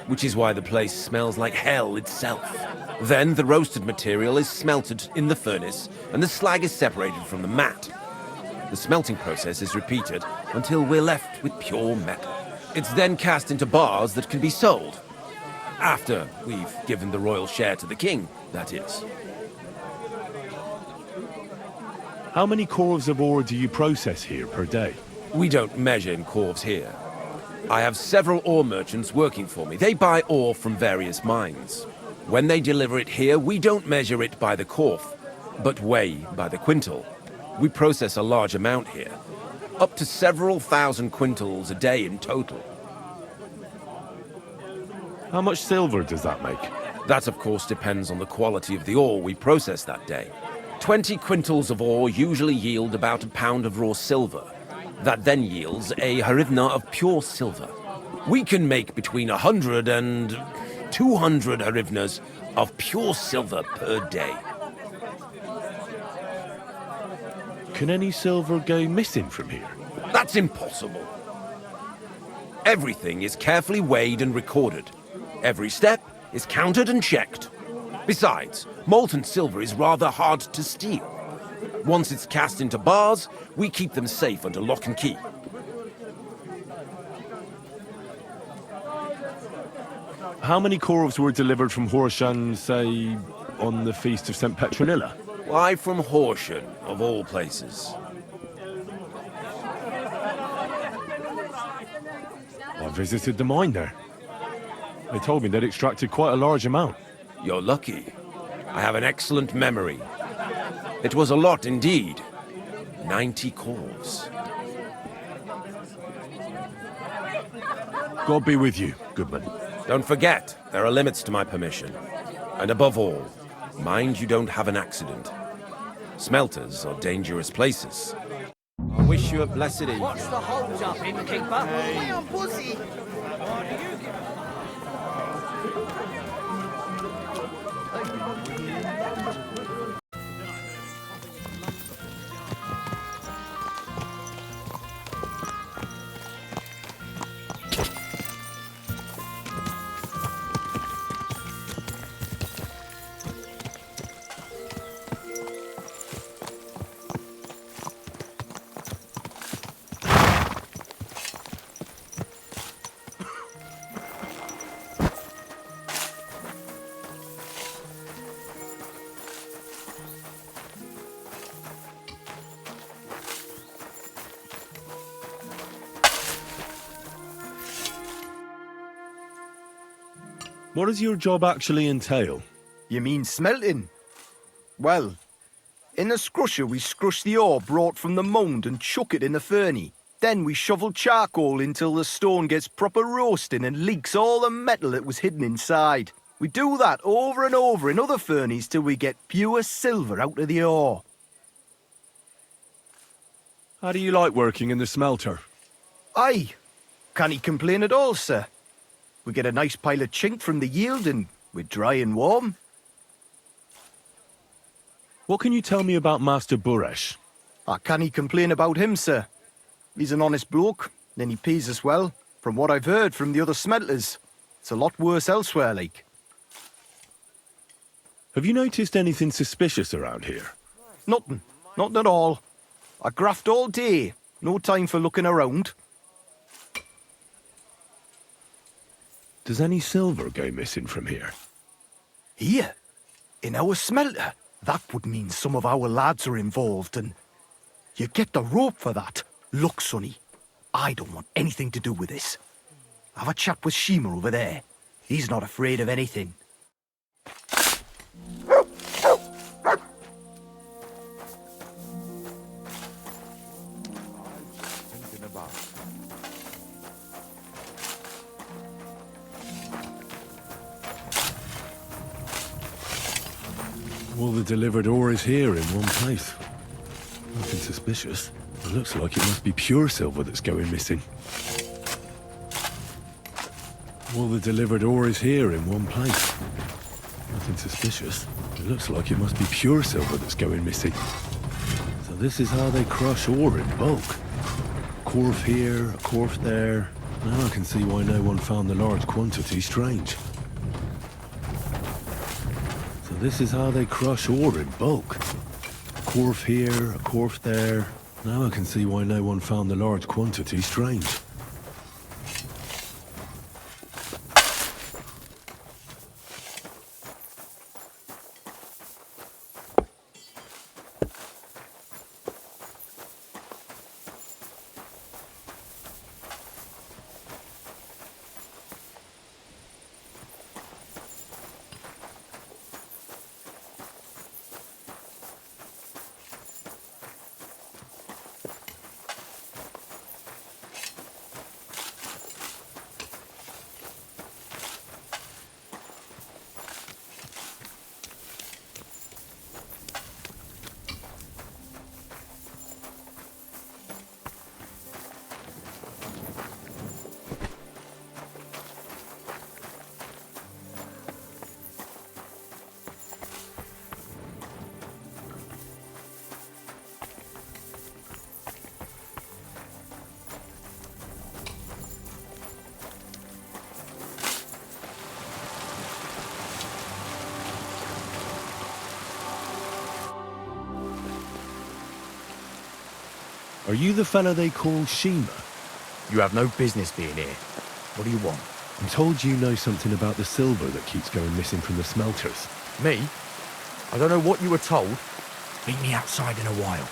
which is why the place smells like hell itself. Then the roasted material is smelted in the furnace and the slag is separated from the matte. The smelting process is repeated until we're left with pure metal. It's then cast into bars that can be sold. After we've given the royal share to the king, that is. How many corves of ore do you process here per day? We don't measure in corves here. I have several ore merchants working for me. They buy ore from various mines. When they deliver it here, we don't measure it by the corf, but weigh by the quintal. We process a large amount here, up to several thousand quintals a day in total. How much silver does that make? That, of course, depends on the quality of the ore we process that day. 20 quintals of ore usually yield about a pound of raw silver. That then yields a hryvnia of pure silver. We can make between 100 and 200 hryvnias of pure silver per day. Can any silver go missing from here? That's impossible. Everything is carefully weighed and recorded. Every step is counted and checked. Besides, Molten silver is rather hard to steal. Once it's cast into bars, we keep them safe under lock and key. How many corves were delivered from Horsham, say, on the Feast of St. Petronilla? Why from Horsham, of all places? I visited the mine there. They told me they'd extracted quite a large amount. You're lucky. I have an excellent memory. It was a lot indeed. 90 corves. God be with you, Goodman. Don't forget, there are limits to my permission. And above all, mind you don't have an accident. Smelters are dangerous places. I wish you a blessed evening. What's the hold up, innkeeper? Hey, I'm pussy. What does your job actually entail? You mean smelting? Well, in the scrusher we scrush the ore brought from the mound and chuck it in the furnace. Then we shovel charcoal until the stone gets proper roasting and leaks all the metal that was hidden inside. We do that over and over in other furnaces till we get pure silver out of the ore. How do you like working in the smelter? Aye, can't complain at all, sir. We get a nice pile of chink from the yield and we're dry and warm. What can you tell me about Master Buresh? I can't complain about him, sir. He's an honest bloke, and he pays us well, from what I've heard from the other smelters. It's a lot worse elsewhere, like. Have you noticed anything suspicious around here? Nothing. Nothing at all. I graft all day. No time for looking around. Does any silver go missing from here? Here? In our smelter? That would mean some of our lads are involved, and you get the rope for that. Look, Sonny, I don't want anything to do with this. Have a chat with Shima over there. He's not afraid of anything. All the delivered ore is here in one place. Nothing suspicious. It looks like it must be pure silver that's going missing. All the delivered ore is here in one place. Nothing suspicious. It looks like it must be pure silver that's going missing. So this is how they crush ore in bulk. A corf here, a corf there. Now I can see why no one found the large quantity strange. So this is how they crush ore in bulk. A corf here, a corf there. Now I can see why no one found the large quantity strange. Are you the fella they call Shima? You have no business being here. What do you want? I'm told you know something about the silver that keeps going missing from the smelters. Me? I don't know what you were told. Meet me outside in a while.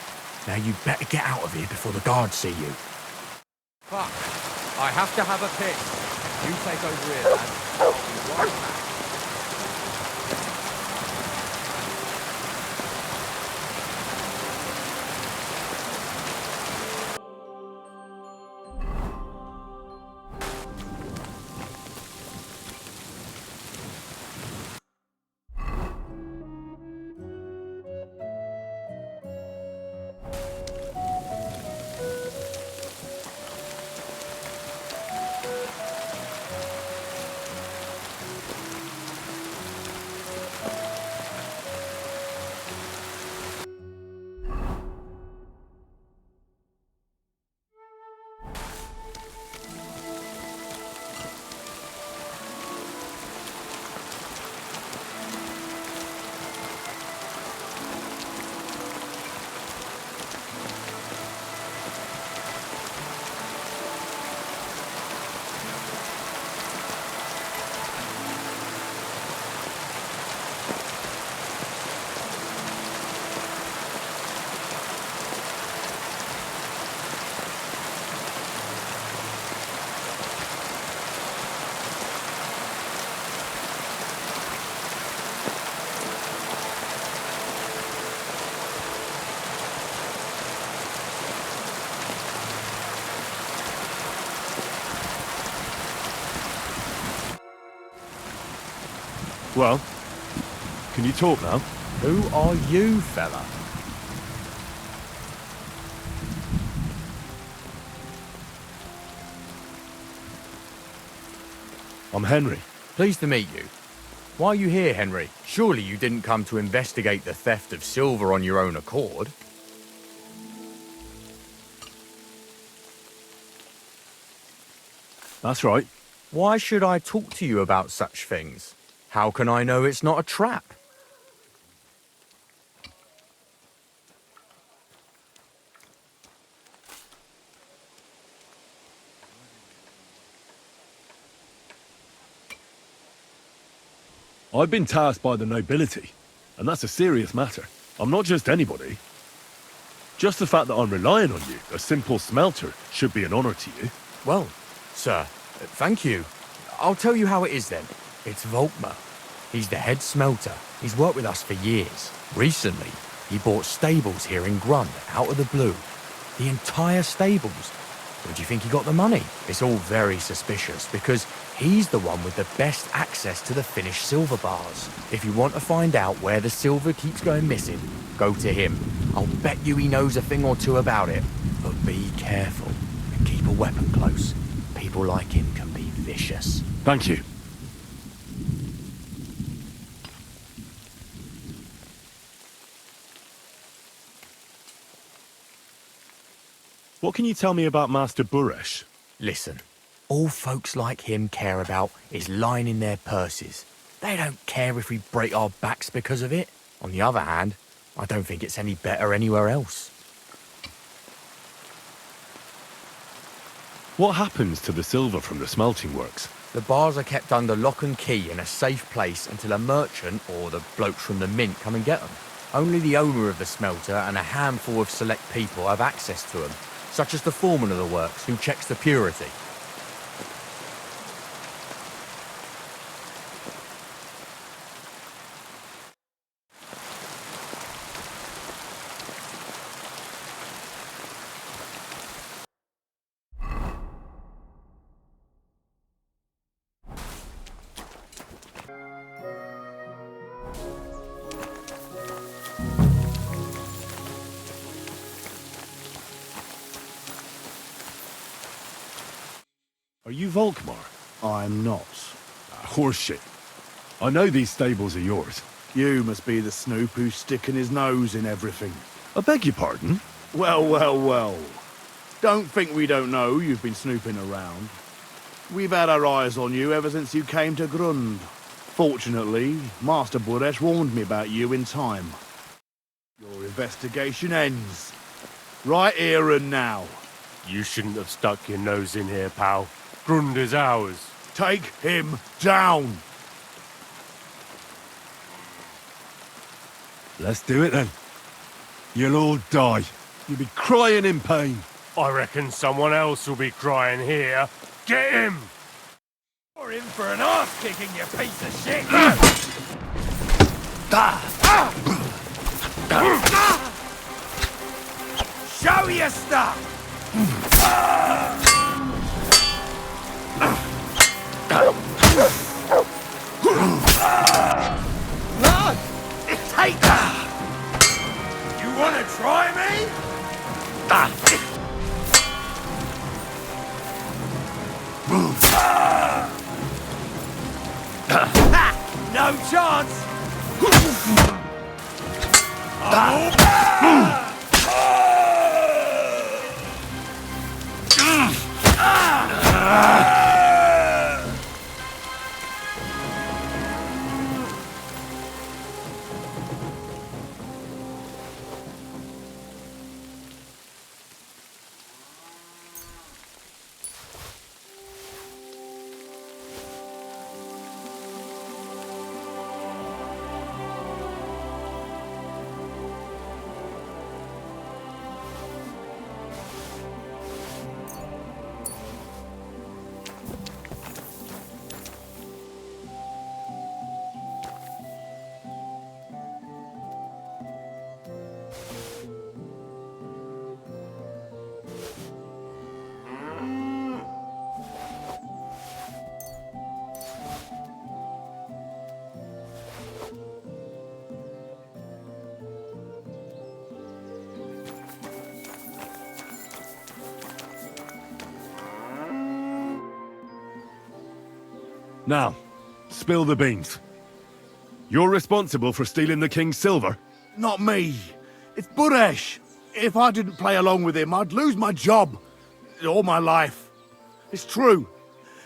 Now you better get out of here before the guards see you. Fuck. I have to have a piss. You take over here, lad. I'll be right back. Well, can you talk now? Who are you, fella? I'm Henry. Pleased to meet you. Why are you here, Henry? Surely you didn't come to investigate the theft of silver on your own accord? That's right. Why should I talk to you about such things? How can I know it's not a trap? I've been tasked by the nobility, and that's a serious matter. I'm not just anybody. Just the fact that I'm relying on you, a simple smelter, should be an honor to you. Well, sir, thank you. I'll tell you how it is then. It's Volkmar. He's the head smelter. He's worked with us for years. Recently, he bought stables here in Grund, out of the blue. The entire stables. Where do you think he got the money? It's all very suspicious, because he's the one with the best access to the finished silver bars. If you want to find out where the silver keeps going missing, go to him. I'll bet you he knows a thing or two about it. But be careful, and keep a weapon close. People like him can be vicious. Thank you. What can you tell me about Master Buresh? Listen, all folks like him care about is lining their purses. They don't care if we break our backs because of it. On the other hand, I don't think it's any better anywhere else. What happens to the silver from the smelting works? The bars are kept under lock and key in a safe place until a merchant or the blokes from the mint come and get them. Only the owner of the smelter and a handful of select people have access to them, such as the foreman of the works who checks the purity. Are you Volkmar? I'm not. Horseshit. I know these stables are yours. You must be the snoop who's sticking his nose in everything. I beg your pardon? Well, well, well. Don't think we don't know you've been snooping around. We've had our eyes on you ever since you came to Grund. Fortunately, Master Buresh warned me about you in time. Your investigation ends. Right here and now. You shouldn't have stuck your nose in here, pal. Grund is ours. Take him down. Let's do it then. You'll all die. You'll be crying in pain. I reckon someone else will be crying here. Get him! You're in for an arse kicking, you piece of shit! Show your stuff! Take that! You wanna try me? No chance! Now, spill the beans. You're responsible for stealing the king's silver? Not me. It's Buresh. If I didn't play along with him, I'd lose my job. All my life. It's true.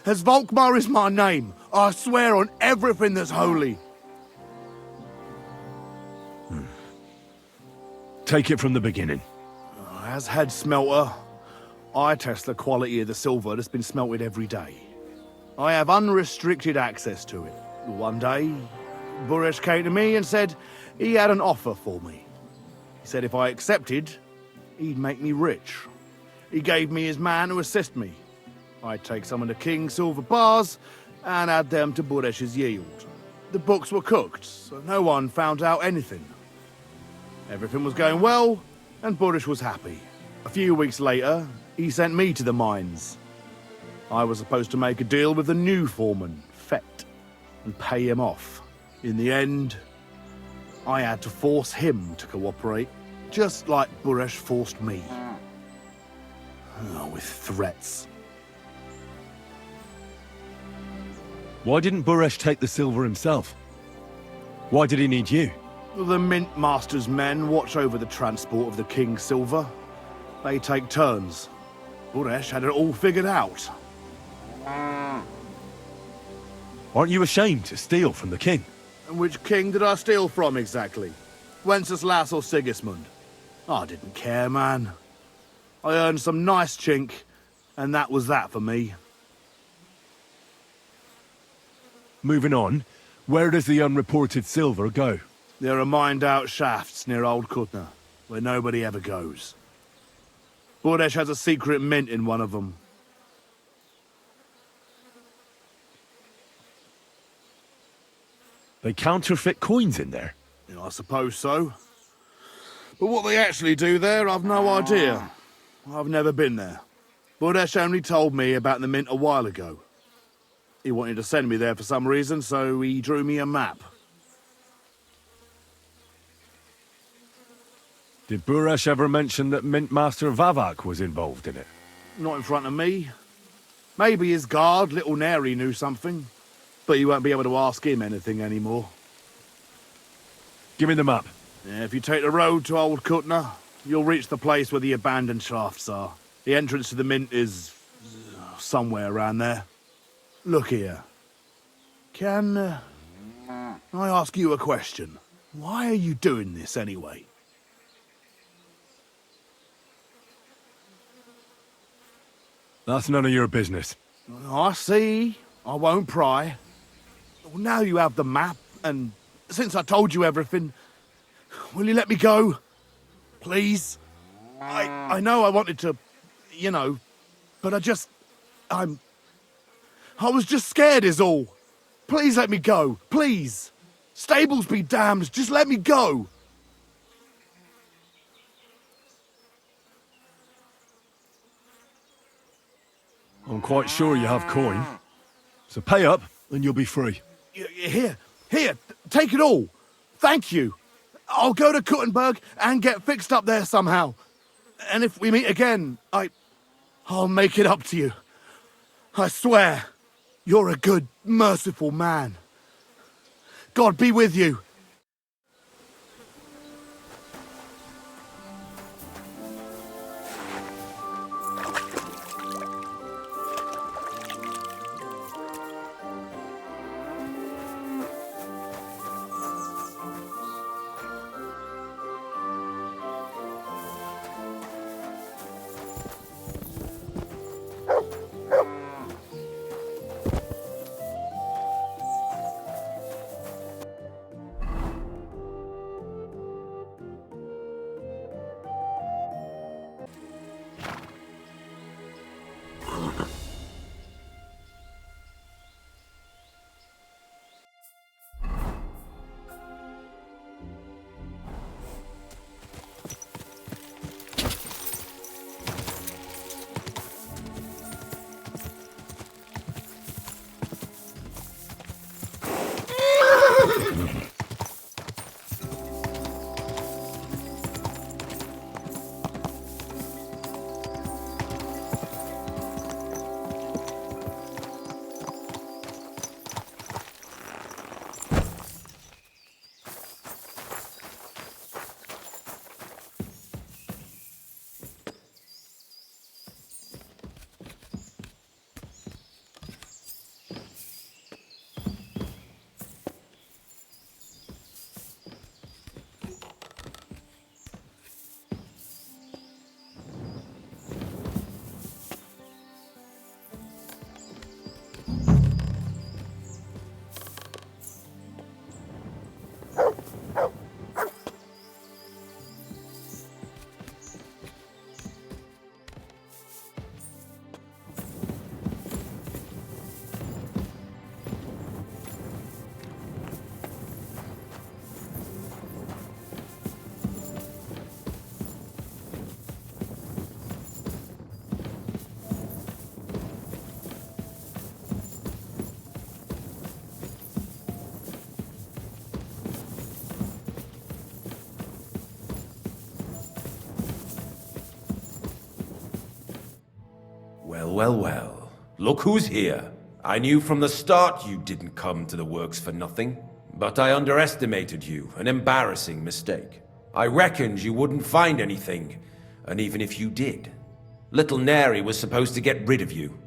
As Volkmar is my name, I swear on everything that's holy. Take it from the beginning. As head smelter, I test the quality of the silver that's been smelted every day. I have unrestricted access to it. One day, Buresh came to me and said he had an offer for me. He said if I accepted, he'd make me rich. He gave me his man to assist me. I'd take some of the king's silver bars and add them to Buresh's yield. The books were cooked, so no one found out anything. Everything was going well, and Buresh was happy. A few weeks later, he sent me to the mines. I was supposed to make a deal with the new foreman, Fett, and pay him off. In the end, I had to force him to cooperate, just like Buresh forced me. With threats. Why didn't Buresh take the silver himself? Why did he need you? The Mint Master's men watch over the transport of the king's silver. They take turns. Buresh had it all figured out. Aren't you ashamed to steal from the king? And which king did I steal from exactly? Wenceslas or Sigismund? I didn't care, man. I earned some nice chink, and that was that for me. Moving on, where does the unreported silver go? There are mined-out shafts near Old Kutna, where nobody ever goes. Buresh has a secret mint in one of them. They counterfeit coins in there? Yeah, I suppose so. But what they actually do there, I've no idea. I've never been there. Buresh only told me about the mint a while ago. He wanted to send me there for some reason, so he drew me a map. Did Buresh ever mention that Mint Master Vavak was involved in it? Not in front of me. Maybe his guard, Little Neri, knew something. But you won't be able to ask him anything anymore. Give me the map. Yeah, if you take the road to Old Kutna, you'll reach the place where the abandoned shafts are. The entrance to the mint is somewhere around there. Look here. Can I ask you a question? Why are you doing this anyway? That's none of your business. I see. I won't pry. Well, now you have the map, and since I told you everything, will you let me go? Please? I know I wanted to, you know, but I was just scared is all. Please let me go, please. Stables be damned, just let me go. I'm quite sure you have coin. So pay up, and you'll be free. Here, take it all. Thank you. I'll go to Kuttenberg and get fixed up there somehow. And if we meet again, I'll make it up to you. I swear, you're a good, merciful man. God be with you. Well. Look who's here. I knew from the start you didn't come to the works for nothing. But I underestimated you, an embarrassing mistake. I reckoned you wouldn't find anything, and even if you did, little Neri was supposed to get rid of you.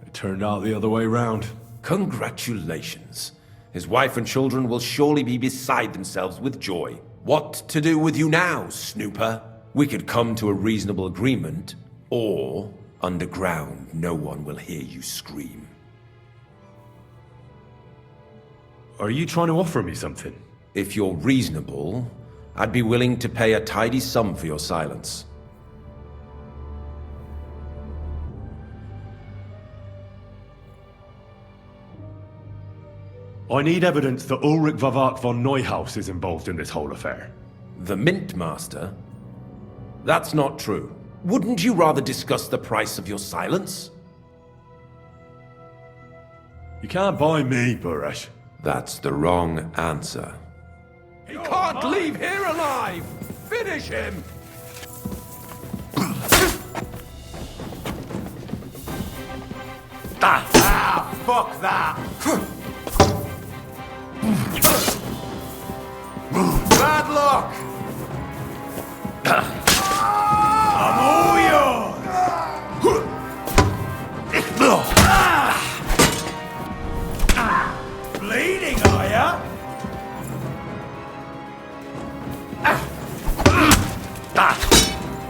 It turned out the other way round. Congratulations. His wife and children will surely be beside themselves with joy. What to do with you now, snooper? We could come to a reasonable agreement, or underground no one will hear you scream. Are you trying to offer me something? If you're reasonable, I'd be willing to pay a tidy sum for your silence. I need evidence that Ulrich Vavak von Neuhaus is involved in this whole affair. The Mint Master? That's not true. Wouldn't you rather discuss the price of your silence? You can't buy me, Buresh. That's the wrong answer. He can't leave here alive! Finish him! Fuck that! Bad luck! I'm all yours! Bleeding, are ya?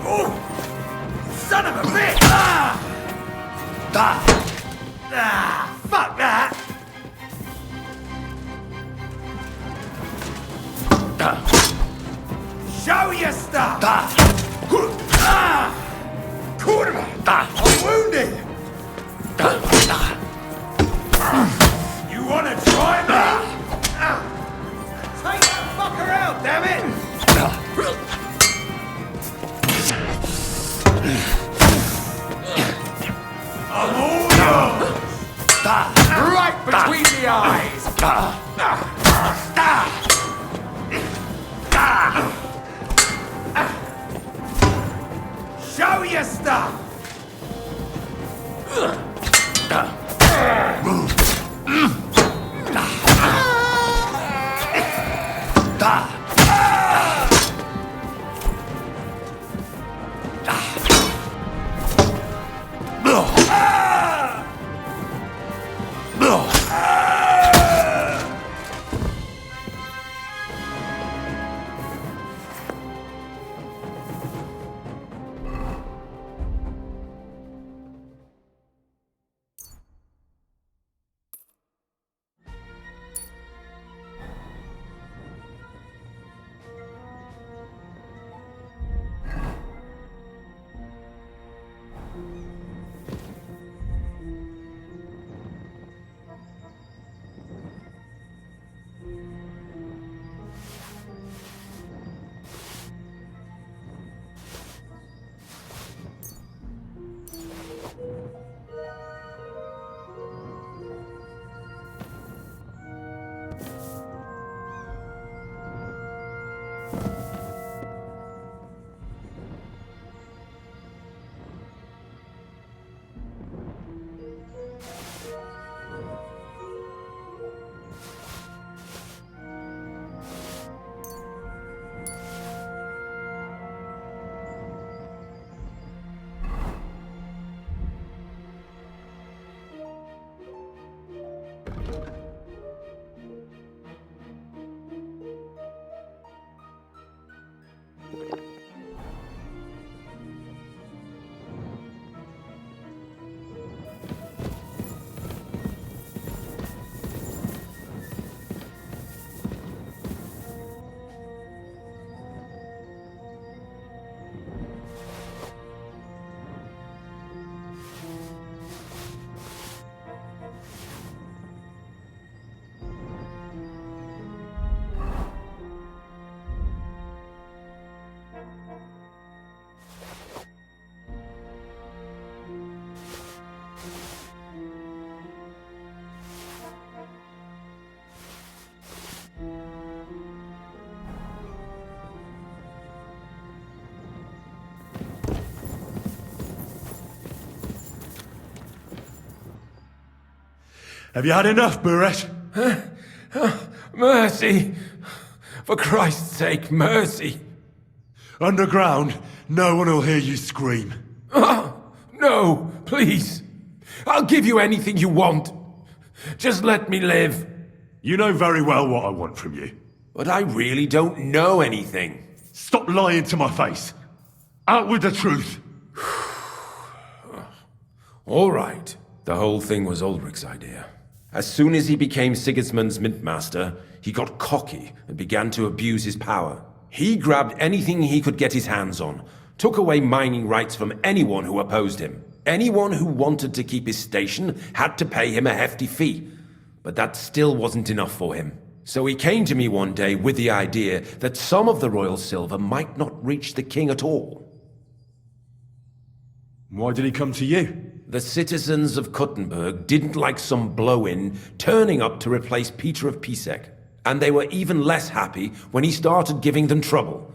Oh, son of a bitch! Fuck that! Show your stuff! Kurva! I'm wounded! You wanna try me? Take that fucker out, damn it! I'm all yours! Right between the eyes! Show your stuff! Have you had enough, Buret? Mercy! For Christ's sake, mercy! Underground, no one will hear you scream. No, please. I'll give you anything you want. Just let me live. You know very well what I want from you. But I really don't know anything. Stop lying to my face. Out with the truth. All right. The whole thing was Ulrich's idea. As soon as he became Sigismund's Mint Master, he got cocky and began to abuse his power. He grabbed anything he could get his hands on, took away mining rights from anyone who opposed him. Anyone who wanted to keep his station had to pay him a hefty fee. But that still wasn't enough for him. So he came to me one day with the idea that some of the royal silver might not reach the king at all. Why did he come to you? The citizens of Kuttenberg didn't like some blow-in turning up to replace Peter of Pisek, and they were even less happy when he started giving them trouble.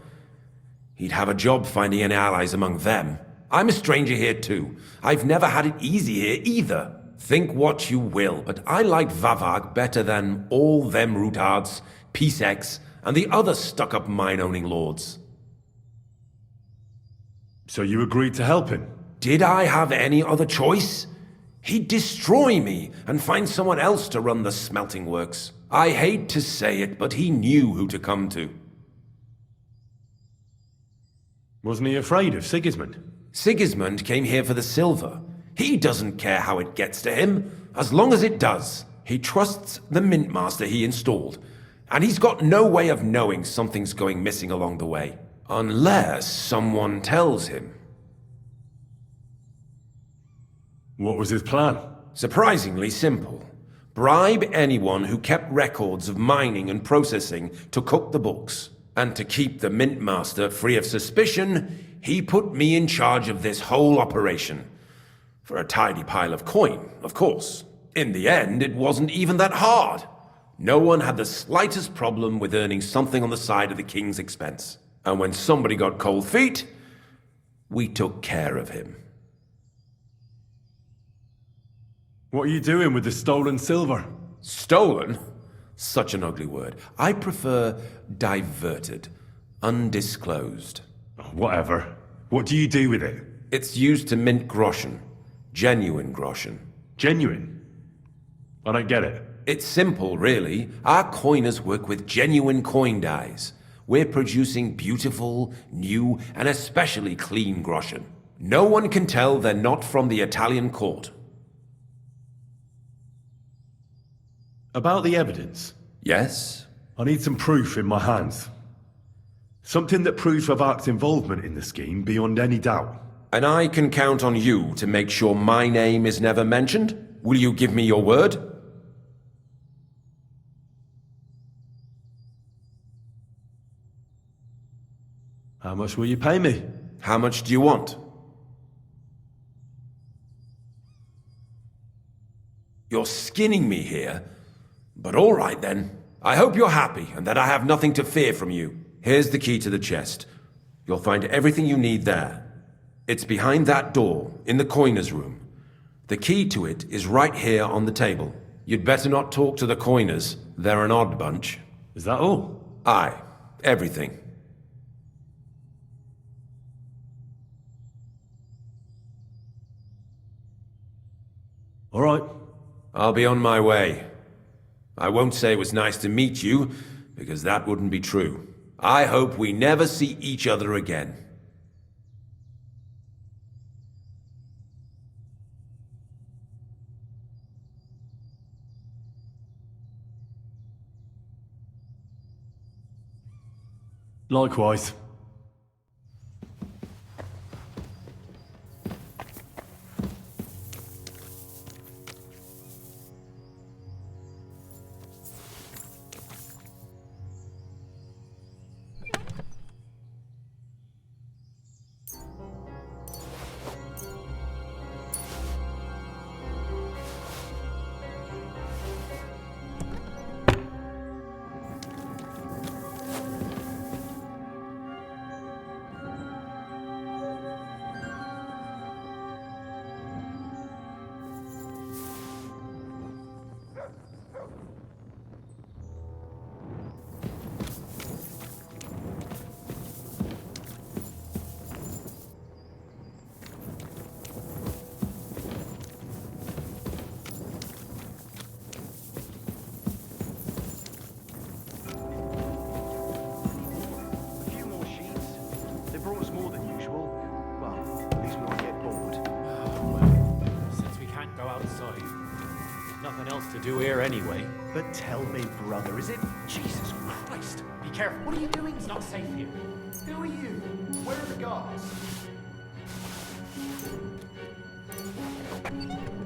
He'd have a job finding any allies among them. I'm a stranger here too. I've never had it easy here either. Think what you will, but I like Vavak better than all them Rutards, Piseks, and the other stuck-up mine-owning lords. So you agreed to help him? Did I have any other choice? He'd destroy me and find someone else to run the smelting works. I hate to say it, but he knew who to come to. Wasn't he afraid of Sigismund? Sigismund came here for the silver. He doesn't care how it gets to him, as long as it does. He trusts the Mint Master he installed, and he's got no way of knowing something's going missing along the way. Unless someone tells him. What was his plan? Surprisingly simple. Bribe anyone who kept records of mining and processing to cook the books. And to keep the Mint Master free of suspicion, he put me in charge of this whole operation. For a tidy pile of coin, of course. In the end, it wasn't even that hard. No one had the slightest problem with earning something on the side of the king's expense. And when somebody got cold feet, we took care of him. What are you doing with the stolen silver? Stolen? Such an ugly word. I prefer diverted, undisclosed. Whatever. What do you do with it? It's used to mint groschen. Genuine groschen. Genuine? I don't get it. It's simple, really. Our coiners work with genuine coin dies. We're producing beautiful, new, and especially clean groschen. No one can tell they're not from the Italian court. About the evidence? Yes? I need some proof in my hands. Something that proves Vavak's involvement in the scheme beyond any doubt. And I can count on you to make sure my name is never mentioned? Will you give me your word? How much will you pay me? How much do you want? You're skinning me here. But all right then. I hope you're happy and that I have nothing to fear from you. Here's the key to the chest. You'll find everything you need there. It's behind that door, in the coiner's room. The key to it is right here on the table. You'd better not talk to the coiners. They're an odd bunch. Is that all? Aye. Everything. All right. I'll be on my way. I won't say it was nice to meet you, because that wouldn't be true. I hope we never see each other again. Likewise. To do here anyway. But tell me, brother, is it... Jesus Christ! Be careful. What are you doing? It's not safe here. Who are you? Where are the guards?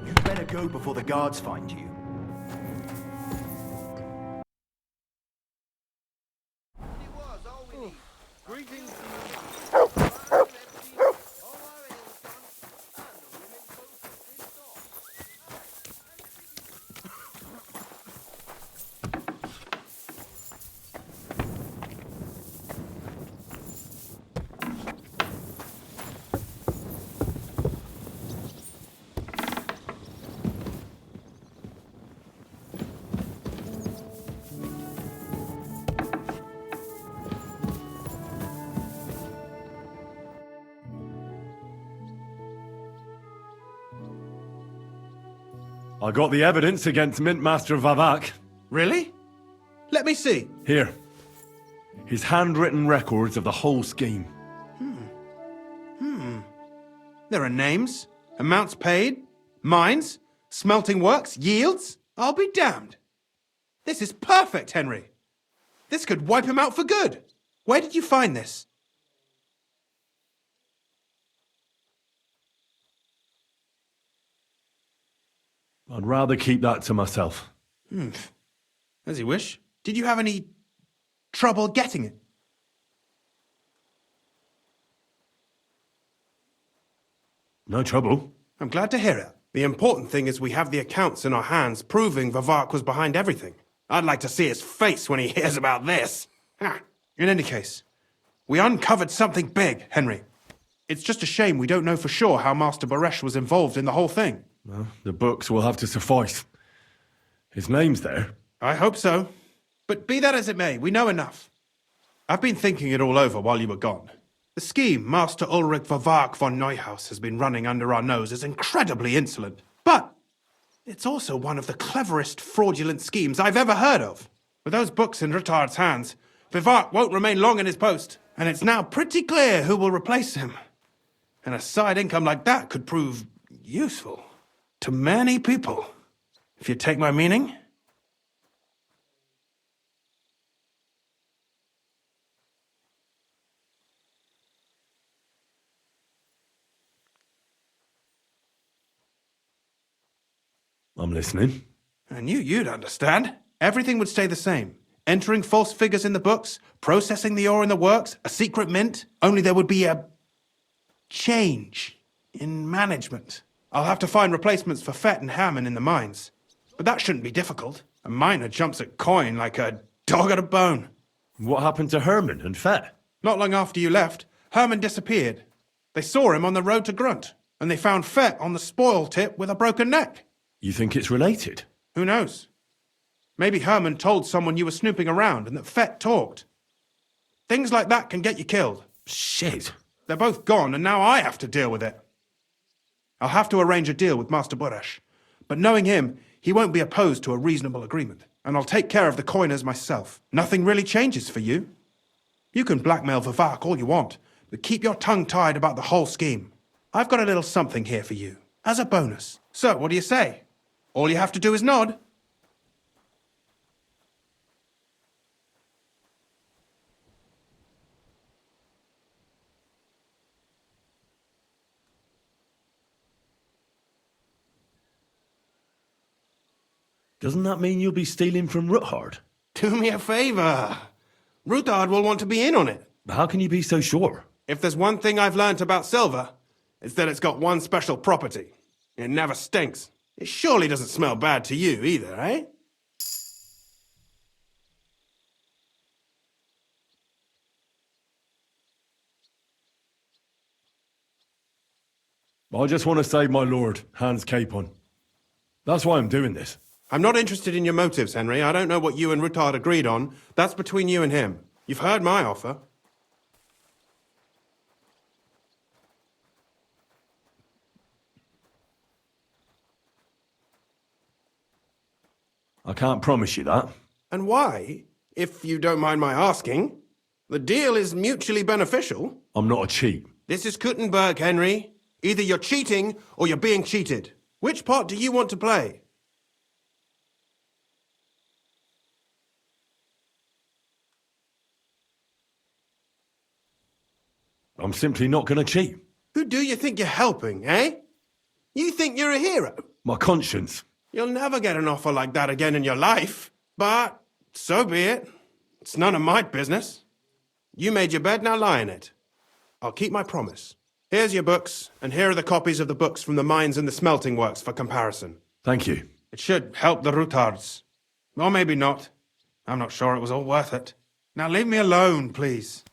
You better go before the guards find you. I got the evidence against Mint Master Vavak. Really? Let me see. Here. His handwritten records of the whole scheme. There are names, amounts paid, Mines? Smelting works? Yields? I'll be damned. This is perfect, Henry. This could wipe him out for good. Where did you find this? I'd rather keep that to myself. As you wish. Did you have any trouble getting it? No trouble. I'm glad to hear it. The important thing is we have the accounts in our hands proving Vavak was behind everything. I'd like to see his face when he hears about this. In any case, we uncovered something big, Henry. It's just a shame we don't know for sure how Master Baresh was involved in the whole thing. Well, the books will have to suffice. His name's there. I hope so. But be that as it may, we know enough. I've been thinking it all over while you were gone. The scheme Master Ulrich Vavak von Neuhaus has been running under our nose is incredibly insolent. But it's also one of the cleverest fraudulent schemes I've ever heard of. With those books in Rittard's hands, Vavak won't remain long in his post, and it's now pretty clear who will replace him. And a side income like that could prove useful to many people, if you take my meaning. I'm listening. I knew you'd understand. Everything would stay the same. Entering false figures in the books, processing the ore in the works, a secret mint. Only there would be a change in management. I'll have to find replacements for Fett and Hammond in the mines. But that shouldn't be difficult. A miner jumps at coin like a dog at a bone. What happened to Herman and Fett? Not long after you left, Herman disappeared. They saw him on the road to Grunt, and they found Fett on the spoil tip with a broken neck. You think it's related? Who knows? Maybe Herman told someone you were snooping around and that Fett talked. Things like that can get you killed. Shit. They're both gone, and now I have to deal with it. I'll have to arrange a deal with Master Baresh, but knowing him, he won't be opposed to a reasonable agreement, and I'll take care of the coiners myself. Nothing really changes for you. You can blackmail Vavak all you want, but keep your tongue tied about the whole scheme. I've got a little something here for you, as a bonus. So, what do you say? All you have to do is nod. Doesn't that mean you'll be stealing from Ruthard? Do me a favor. Ruthard will want to be in on it. How can you be so sure? If there's one thing I've learnt about silver, it's that it's got one special property. It never stinks. It surely doesn't smell bad to you either, eh? I just want to save my lord, Hans Capon. That's why I'm doing this. I'm not interested in your motives, Henry. I don't know what you and Ruthard agreed on. That's between you and him. You've heard my offer. I can't promise you that. And why, if you don't mind my asking? The deal is mutually beneficial. I'm not a cheat. This is Kuttenberg, Henry. Either you're cheating or you're being cheated. Which part do you want to play? I'm simply not going to cheat. Who do you think you're helping, eh? You think you're a hero? My conscience. You'll never get an offer like that again in your life. But so be it. It's none of my business. You made your bed, now lie in it. I'll keep my promise. Here's your books, and here are the copies of the books from the mines and the smelting works for comparison. Thank you. It should help the Ruthards. Or maybe not. I'm not sure it was all worth it. Now leave me alone, please.